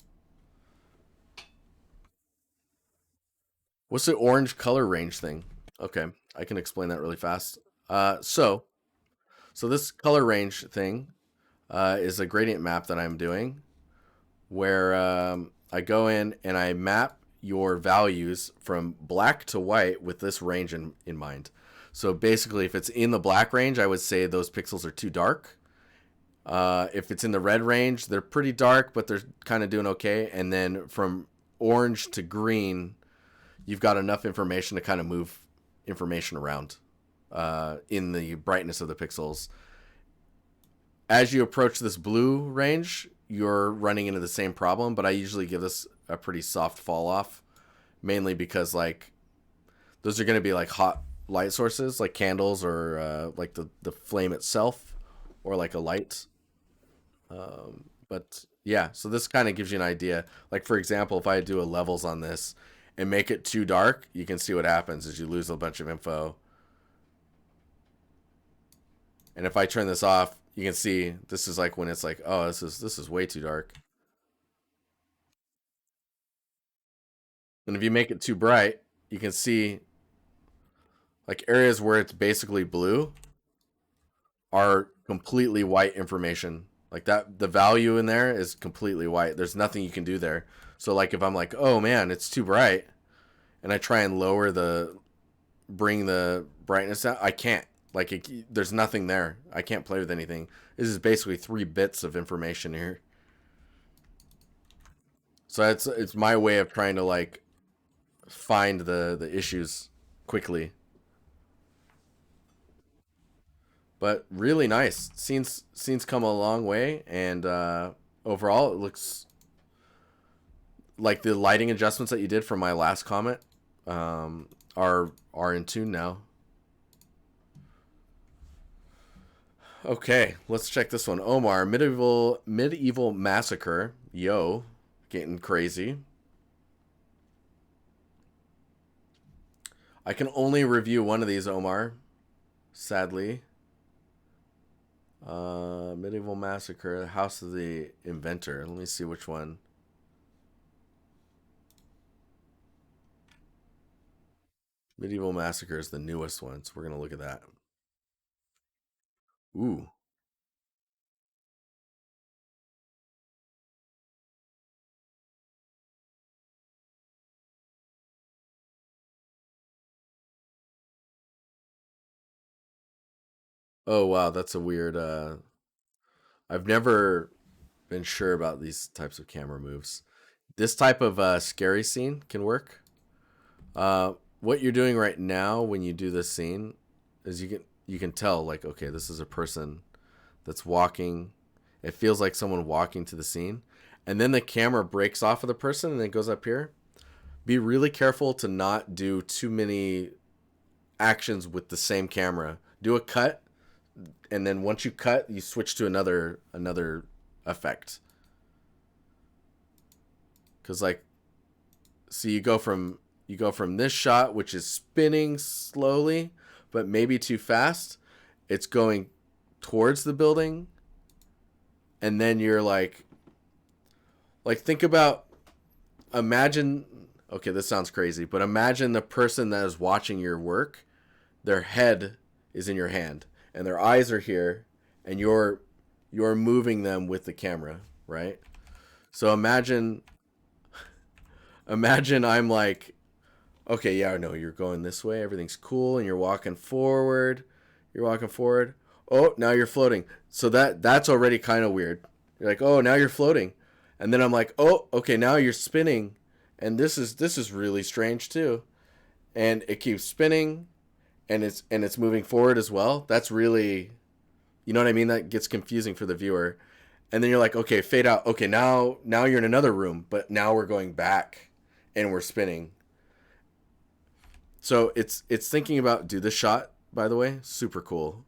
What's the orange color range thing? Okay, I can explain that really fast. So this color range thing is a gradient map that I'm doing where I go in and I map your values from black to white with this range in mind. So basically, if it's in the black range, I would say those pixels are too dark. If it's in the red range, they're pretty dark, but they're kind of doing okay. And then from orange to green, you've got enough information to kind of move information around in the brightness of the pixels. As you approach this blue range, you're running into the same problem, but I usually give this a pretty soft fall off, mainly because like those are going to be like hot light sources, like candles or like the flame itself, or like a light. But yeah, so this kind of gives you an idea. Like for example, if I do a levels on this and make it too dark, you can see what happens is you lose a bunch of info. And if I turn this off, you can see this is like when it's like, oh, this is way too dark. And if you make it too bright, you can see like areas where it's basically blue are completely white information. Like that, the value in there is completely white. There's nothing you can do there. So like if I'm like, oh man, it's too bright, and I try and bring the brightness down, I can't. Like there's nothing there. I can't play with anything. This is basically 3 bits of information here. So it's my way of trying to like find the issues quickly. But really nice. Scenes come a long way, and overall it looks like the lighting adjustments that you did from my last comment are in tune now. Okay, let's check this one. Omar, medieval massacre. Yo, getting crazy. I can only review one of these, Omar. Sadly. Medieval Massacre, House of the Inventor. Let me see which one. Medieval Massacre is the newest one, so we're gonna look at that. Ooh. Oh wow, that's a weird. I've never been sure about these types of camera moves. This type of scary scene can work. What you're doing right now when you do this scene is you can tell like okay, this is a person that's walking. It feels like someone walking to the scene, and then the camera breaks off of the person and it goes up here. Be really careful to not do too many actions with the same camera. Do a cut, and then once you cut, you switch to another effect. Cause like, see, you go from this shot, which is spinning slowly, but maybe too fast. It's going towards the building, and then you're like think about imagine. Okay, this sounds crazy, but imagine the person that is watching your work, their head is in your hand and their eyes are here, and you're moving them with the camera, right? So imagine I'm like, okay, yeah, no, you're going this way, everything's cool, and you're walking forward. You're walking forward. Oh, now you're floating. So that's already kind of weird. You're like, oh, now you're floating, and then I'm like, oh, okay, now you're spinning, and this is really strange too, and it keeps spinning, and it's moving forward as well. That's really, you know what I mean? That gets confusing for the viewer. And then you're like, okay, fade out. Okay, now you're in another room, but now we're going back and we're spinning. So it's thinking about do this shot, by the way, super cool.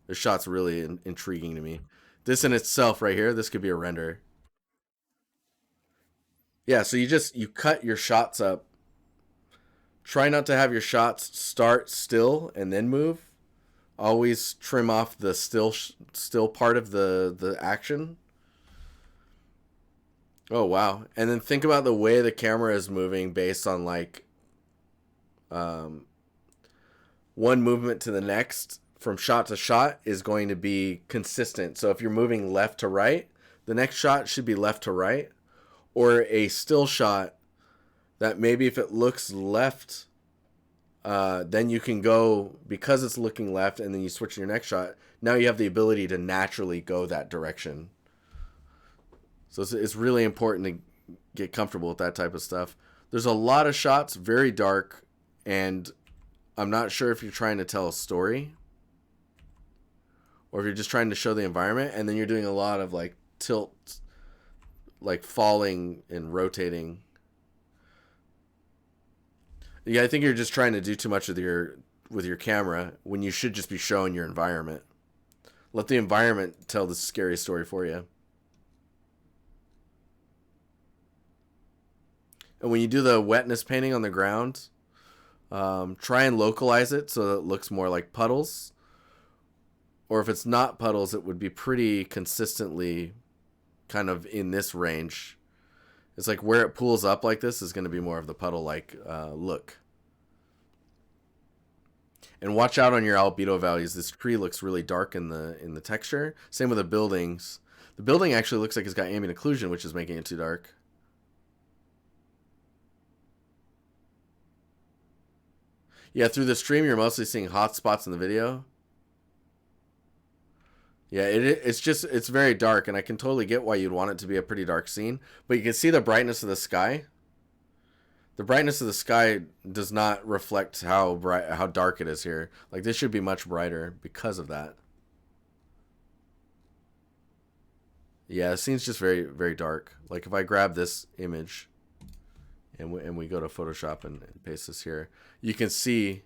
This shot's really intriguing to me. This in itself right here, this could be a render. Yeah, so you cut your shots up. Try not to have your shots start still and then move. Always trim off the still part of the action. Oh wow. And then think about the way the camera is moving based on like um, one movement to the next from shot to shot is going to be consistent. So if you're moving left to right, the next shot should be left to right, or a still shot that maybe if it looks left, then you can go because it's looking left, and then you switch to your next shot. Now you have the ability to naturally go that direction. So it's really important to get comfortable with that type of stuff. There's a lot of shots, very dark, and I'm not sure if you're trying to tell a story or if you're just trying to show the environment, and then you're doing a lot of like tilt, like falling and rotating. Yeah, I think you're just trying to do too much with your camera when you should just be showing your environment. Let the environment tell the scary story for you. And when you do the wetness painting on the ground, try and localize it so that it looks more like puddles. Or if it's not puddles, it would be pretty consistently kind of in this range. It's like where it pools up like this is going to be more of the puddle like look. And watch out on your albedo values. This tree looks really dark in the texture. Same with the buildings. The building actually looks like it's got ambient occlusion, which is making it too dark. Yeah, through the stream, you're mostly seeing hot spots in the video. Yeah, it's very dark, and I can totally get why you'd want it to be a pretty dark scene. But you can see the brightness of the sky. The brightness of the sky does not reflect how dark it is here. Like this should be much brighter because of that. Yeah, the scene's just very dark. Like if I grab this image and we go to Photoshop and paste this here, you can see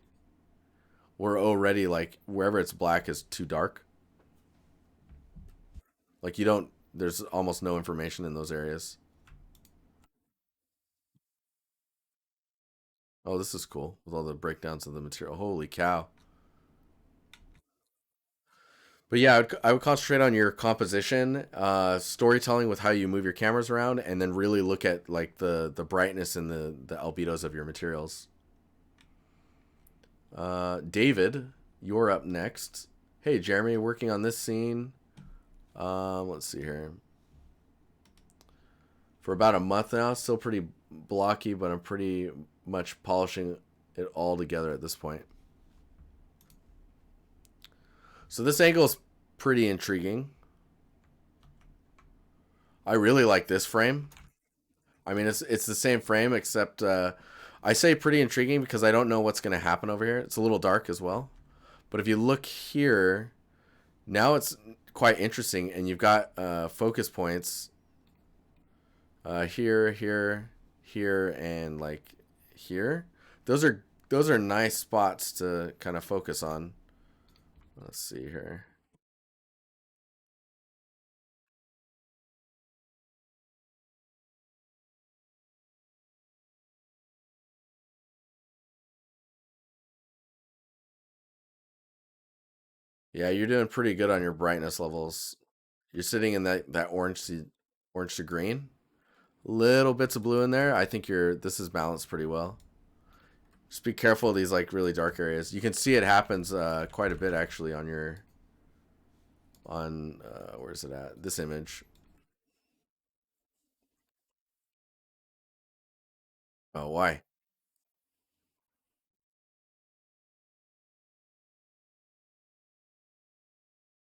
we're already like wherever it's black is too dark. Like you don't there's almost no information in those areas. Oh, this is cool with all the breakdowns of the material. Holy cow. But yeah, I would concentrate on your composition, storytelling with how you move your cameras around, and then really look at like the brightness and the albedos of your materials. David, you're up next. Hey, Jeremy, working on this scene. Let's see here. For about a month now, still pretty blocky, but I'm pretty much polishing it all together at this point. So this angle is pretty intriguing. I really like this frame. I mean, it's the same frame except I say pretty intriguing because I don't know what's going to happen over here. It's a little dark as well. But if you look here, now it's quite interesting, and you've got focus points here, here, here, and like here. Those are nice spots to kind of focus on. Let's see here. Yeah, you're doing pretty good on your brightness levels. You're sitting in that orange to green. Little bits of blue in there. I think this is balanced pretty well. Just be careful of these like really dark areas. You can see it happens quite a bit actually on your on where's it at? This image. Oh, why?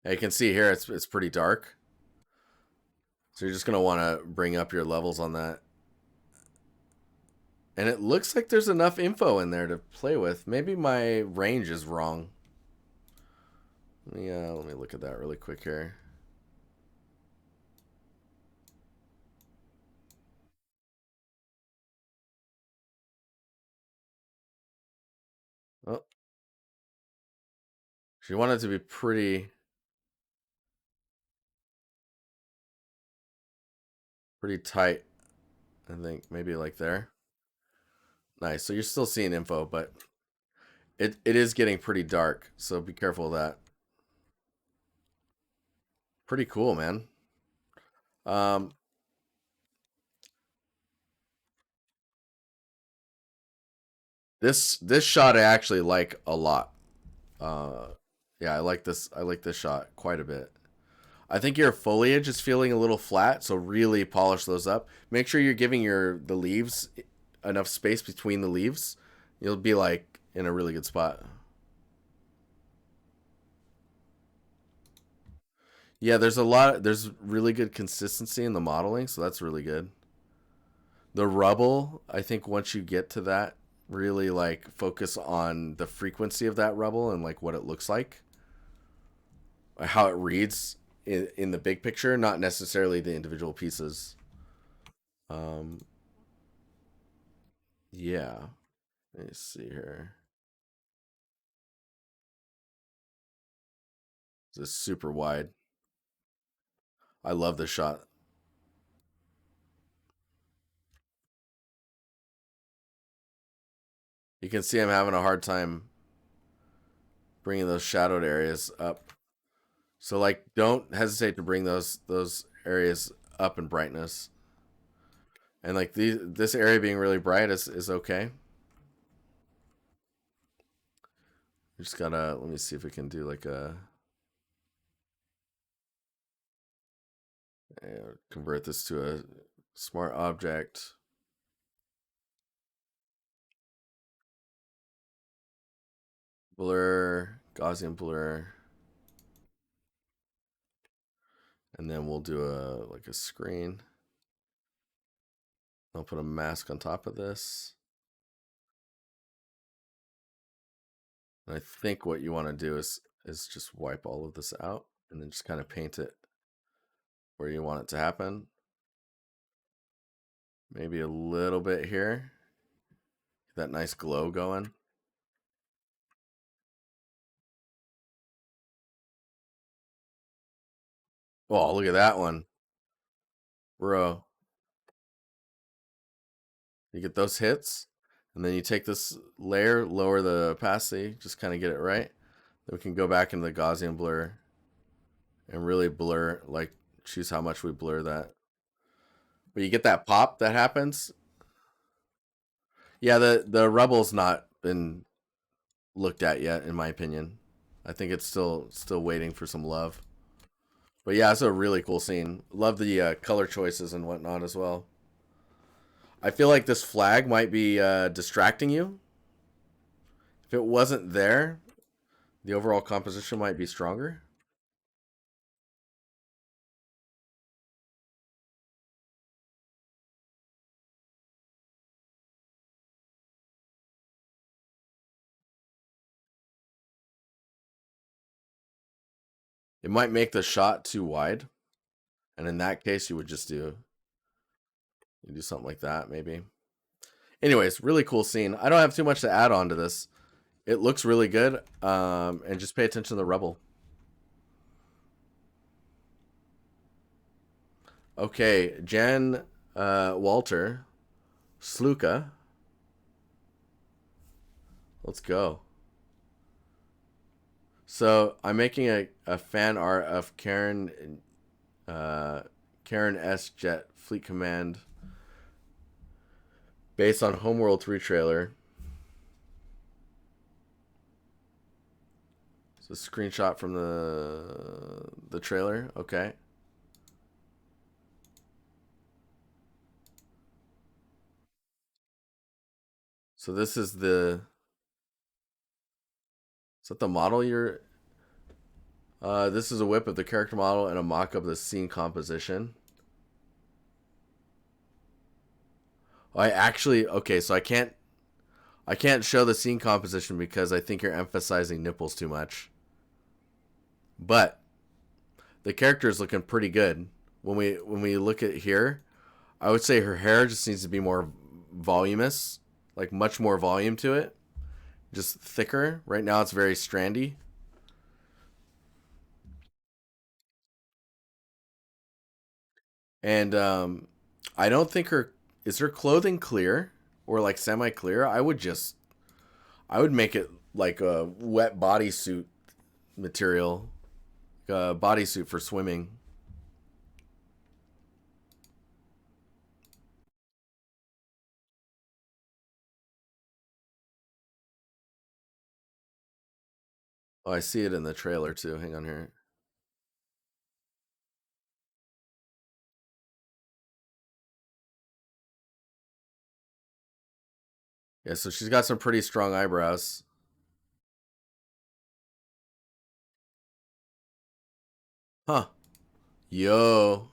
Yeah, you can see here it's pretty dark. So you're just gonna want to bring up your levels on that. And it looks like there's enough info in there to play with. Maybe my range is wrong. Yeah, let me look at that really quick here. Oh, she wanted it to be pretty tight. I think maybe like there. Nice. So you're still seeing info, but it is getting pretty dark. So be careful of that. Pretty cool, man. Um, this shot I actually like a lot. Uh, yeah, I like this. I like this shot quite a bit. I think your foliage is feeling a little flat, so really polish those up. Make sure you're giving the leaves enough space between the leaves. You'll be like in a really good spot. Yeah, there's really good consistency in the modeling, so that's really good. The rubble, I think once you get to that, really like focus on the frequency of that rubble and like what it looks like, how it reads in the big picture, not necessarily the individual pieces. Um, yeah. Let me see here. This is super wide. I love this shot. You can see I'm having a hard time bringing those shadowed areas up. So like, don't hesitate to bring those areas up in brightness. And like this area being really bright is okay. We just gotta let me see if we can do like convert this to a smart object. Blur, Gaussian blur, and then we'll do a like a screen. I'll put a mask on top of this. And I think what you want to do is just wipe all of this out and then just kind of paint it where you want it to happen. Maybe a little bit here. Get that nice glow going. Oh, look at that one. Bro, you get those hits, and then you take this layer, lower the opacity, just kind of get it right. Then we can go back into the Gaussian blur and really blur, like choose how much we blur that. But you get that pop that happens. Yeah, the rubble's not been looked at yet, in my opinion. I think it's still waiting for some love. But yeah, it's a really cool scene. Love the color choices and whatnot as well. I feel like this flag might be distracting you. If it wasn't there, the overall composition might be stronger. It might make the shot too wide, and in that case, you do something like that maybe. Anyways, really cool scene. I don't have too much to add on to this. It looks really good, and just pay attention to the rubble. Okay, Jen Walter Sluka. Let's go. So I'm making a fan art of Karen S. Jet Fleet Command based on Homeworld 3 trailer. So screenshot from the trailer. Okay. So this is the is that the model you're this is a whip of the character model and a mock of the scene composition. I actually okay, so I can't show the scene composition because I think you're emphasizing nipples too much. But the character is looking pretty good. When we look at here, I would say her hair just needs to be more voluminous, like much more volume to it, just thicker. Right now it's very strandy. And I don't think her is her clothing clear or like semi-clear? I would make it like a wet bodysuit material, a bodysuit for swimming. Oh, I see it in the trailer too. Hang on here. Yeah, so she's got some pretty strong eyebrows. Huh. Yo.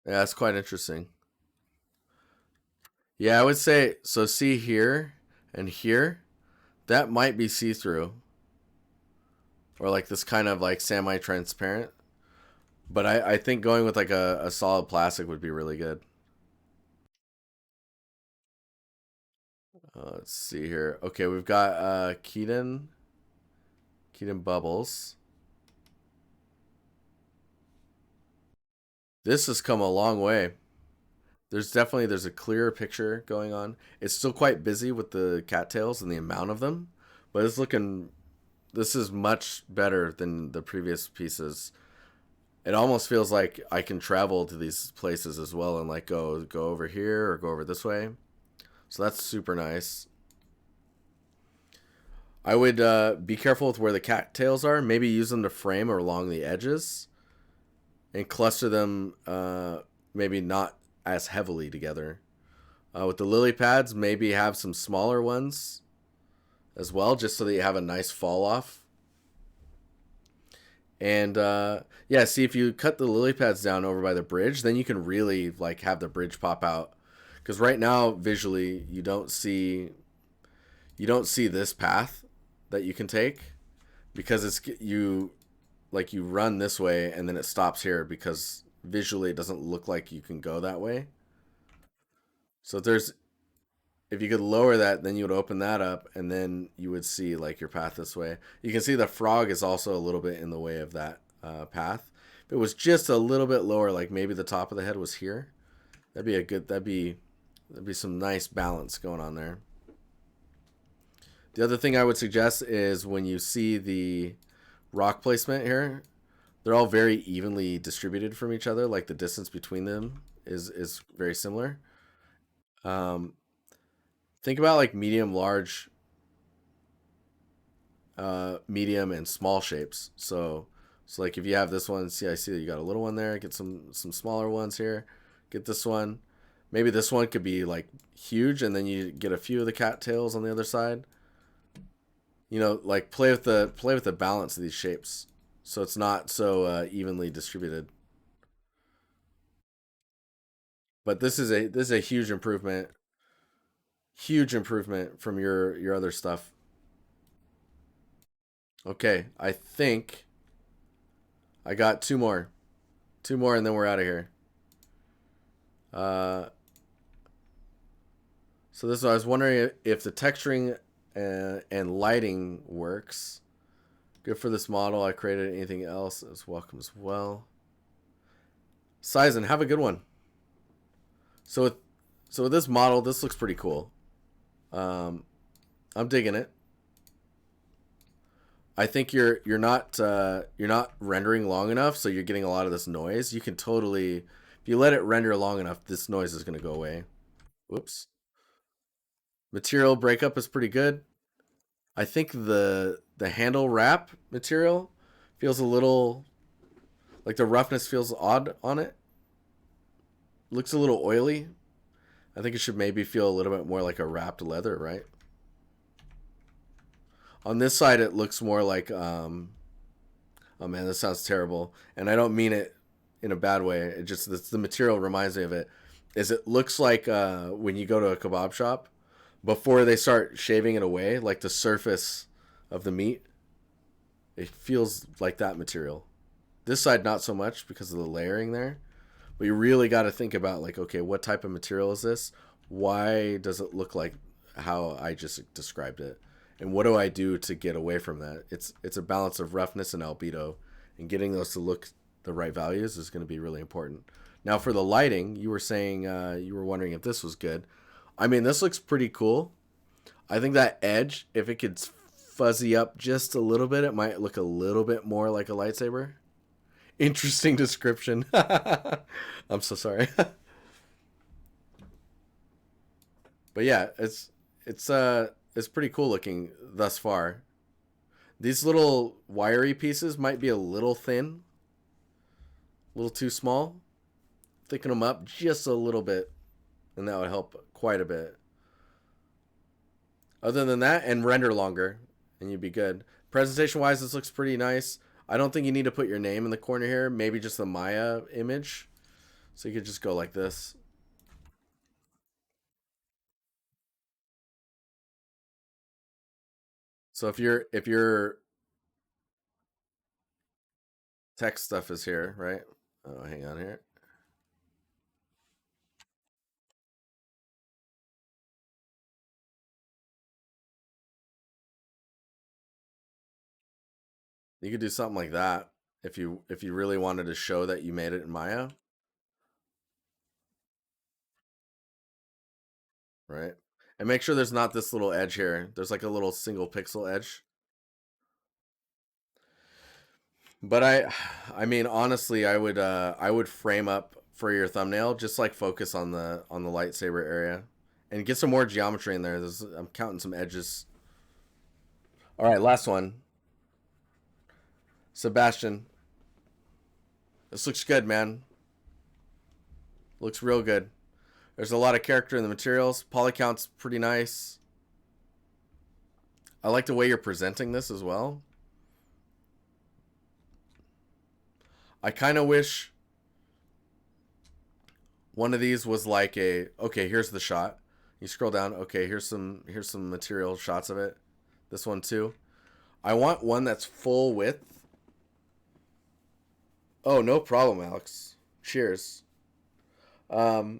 Yeah, that's quite interesting. Yeah, I would say so. See here and here, that might be see through or like this kind of like semi transparent. But I think going with like a solid plastic would be really good. Let's see here. Okay, we've got Keaton Bubbles. This has come a long way. There's a clearer picture going on. It's still quite busy with the cattails and the amount of them, but it's looking. This is much better than the previous pieces. It almost feels like I can travel to these places as well and like go over here or go over this way. So that's super nice. I would be careful with where the cattails are. Maybe use them to frame or along the edges, and cluster them. Maybe not as heavily together. With the lily pads, maybe have some smaller ones as well, just so that you have a nice fall off. And yeah, see if you cut the lily pads down over by the bridge, then you can really like have the bridge pop out. Because right now, visually, you don't see this path that you can take because it's you like you run this way and then it stops here because visually it doesn't look like you can go that way. So if you could lower that, then you would open that up and then you would see like your path this way. You can see the frog is also a little bit in the way of that path. If it was just a little bit lower, like maybe the top of the head was here, that'd be some nice balance going on there. The other thing I would suggest is when you see the rock placement here, they're all very evenly distributed from each other. Like the distance between them is very similar. Um, think about like medium and small shapes. So like if you have this one, see I see that you got a little one there. Get some smaller ones here. Get this one. Maybe this one could be like huge, and then you get a few of the cattails on the other side. You know, like play with the balance of these shapes, so it's not so evenly distributed. But this is a huge improvement from your other stuff. Okay, I think I got two more, and then we're out of here. Uh, so this I was wondering if the texturing and lighting works. Good for this model. I created anything else is welcome as well. Sizen, have a good one. So with so with this model, this looks pretty cool. Um, I'm digging it. I think you're not rendering long enough, so you're getting a lot of this noise. You can totally, if you let it render long enough, this noise is going to go away. Whoops. Material breakup is pretty good. I think the handle wrap material feels a little like the roughness feels odd on it. Looks a little oily. I think it should maybe feel a little bit more like a wrapped leather, right? On this side, it looks more like oh man, this sounds terrible, and I don't mean it in a bad way. It just the material reminds me of it. Is it looks like when you go to a kebab shop before they start shaving it away, like the surface of the meat. It feels like that material. This side not so much because of the layering there, but you really got to think about like, okay, what type of material is this? Why does it look like how I just described it? And what do I do to get away from that? It's a balance of roughness and albedo, and getting those to look the right values is going to be really important. Now for the lighting, you were saying you were wondering if this was good. I mean, this looks pretty cool. I think that edge, if it could fuzzy up just a little bit, it might look a little bit more like a lightsaber. Interesting description. I'm so sorry. But yeah, it's pretty cool looking thus far. These little wiry pieces might be a little thin, a little too small. Thicken them up just a little bit, and that would help quite a bit. Other than that, and render longer, and you'd be good. Presentation wise, this looks pretty nice. I don't think you need to put your name in the corner here. Maybe just the Maya image. So you could just go like this. So if your text stuff is here, right? Oh, hang on here. You could do something like that if you really wanted to show that you made it in Maya, right? And make sure there's not this little edge here. There's like a little single pixel edge. But I mean honestly, I would frame up for your thumbnail, just like focus on the lightsaber area and get some more geometry in there. I'm counting some edges. All right, last one. Sebastian. This looks good, man. Looks real good. There's a lot of character in the materials. Poly count's pretty nice. I like the way you're presenting this as well. I kind of wish one of these was like a, okay, here's the shot. You scroll down, okay, here's some material shots of it. This one too. I want one that's full width. Oh, no problem, Alex. Cheers. That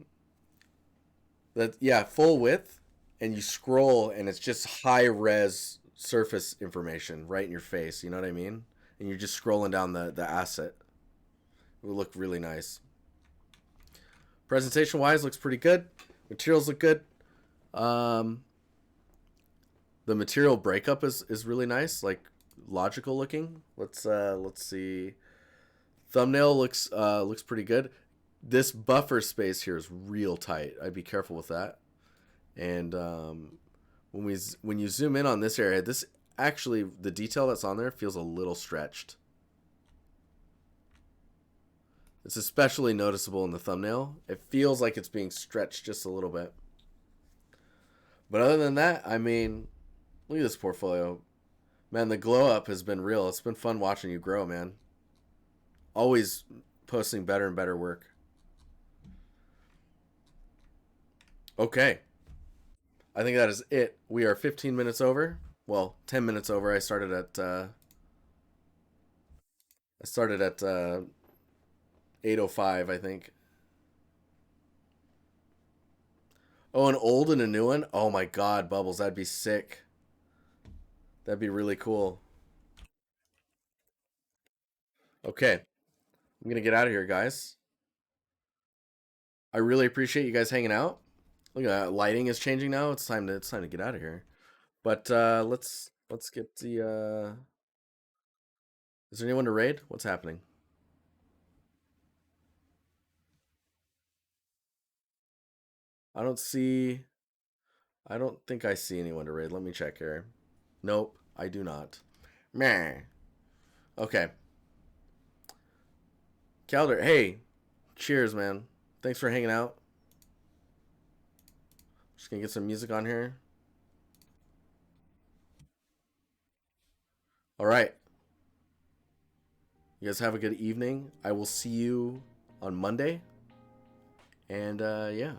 yeah, full width, and you scroll, and it's just high res surface information right in your face. You know what I mean? And you're just scrolling down the asset. It would look really nice. Presentation wise, looks pretty good. Materials look good. The material breakup is really nice, like logical looking. Let's see. Thumbnail looks pretty good. This buffer space here is real tight. I'd be careful with that. And when you zoom in on this area, this actually, the detail that's on there feels a little stretched. It's especially noticeable in the thumbnail. It feels like it's being stretched just a little bit. But other than that, I mean, look at this portfolio. Man, the glow up has been real. It's been fun watching you grow, man. Always posting better and better work. Okay. I think that is it. We are 15 minutes over. Well, 10 minutes over. I started at 8:05, I think. Oh, an old and a new one? Oh my god, Bubbles, that'd be sick. That'd be really cool. Okay. I'm going to get out of here, guys. I really appreciate you guys hanging out. Look at that. Lighting is changing now. It's time to get out of here. But let's get the is there anyone to raid? What's happening? I don't see I don't think I see anyone to raid. Let me check here. Nope, I do not. Meh. Okay. Calder, hey. Cheers, man. Thanks for hanging out. Just gonna get some music on here. All right. You guys have a good evening. I will see you on Monday. And yeah.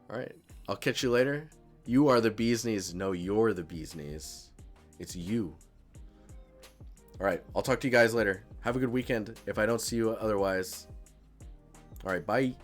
All right. I'll catch you later. You are the bee's knees. No, you're the bee's knees. It's you. All right. I'll talk to you guys later. Have a good weekend if I don't see you otherwise. All right. Bye.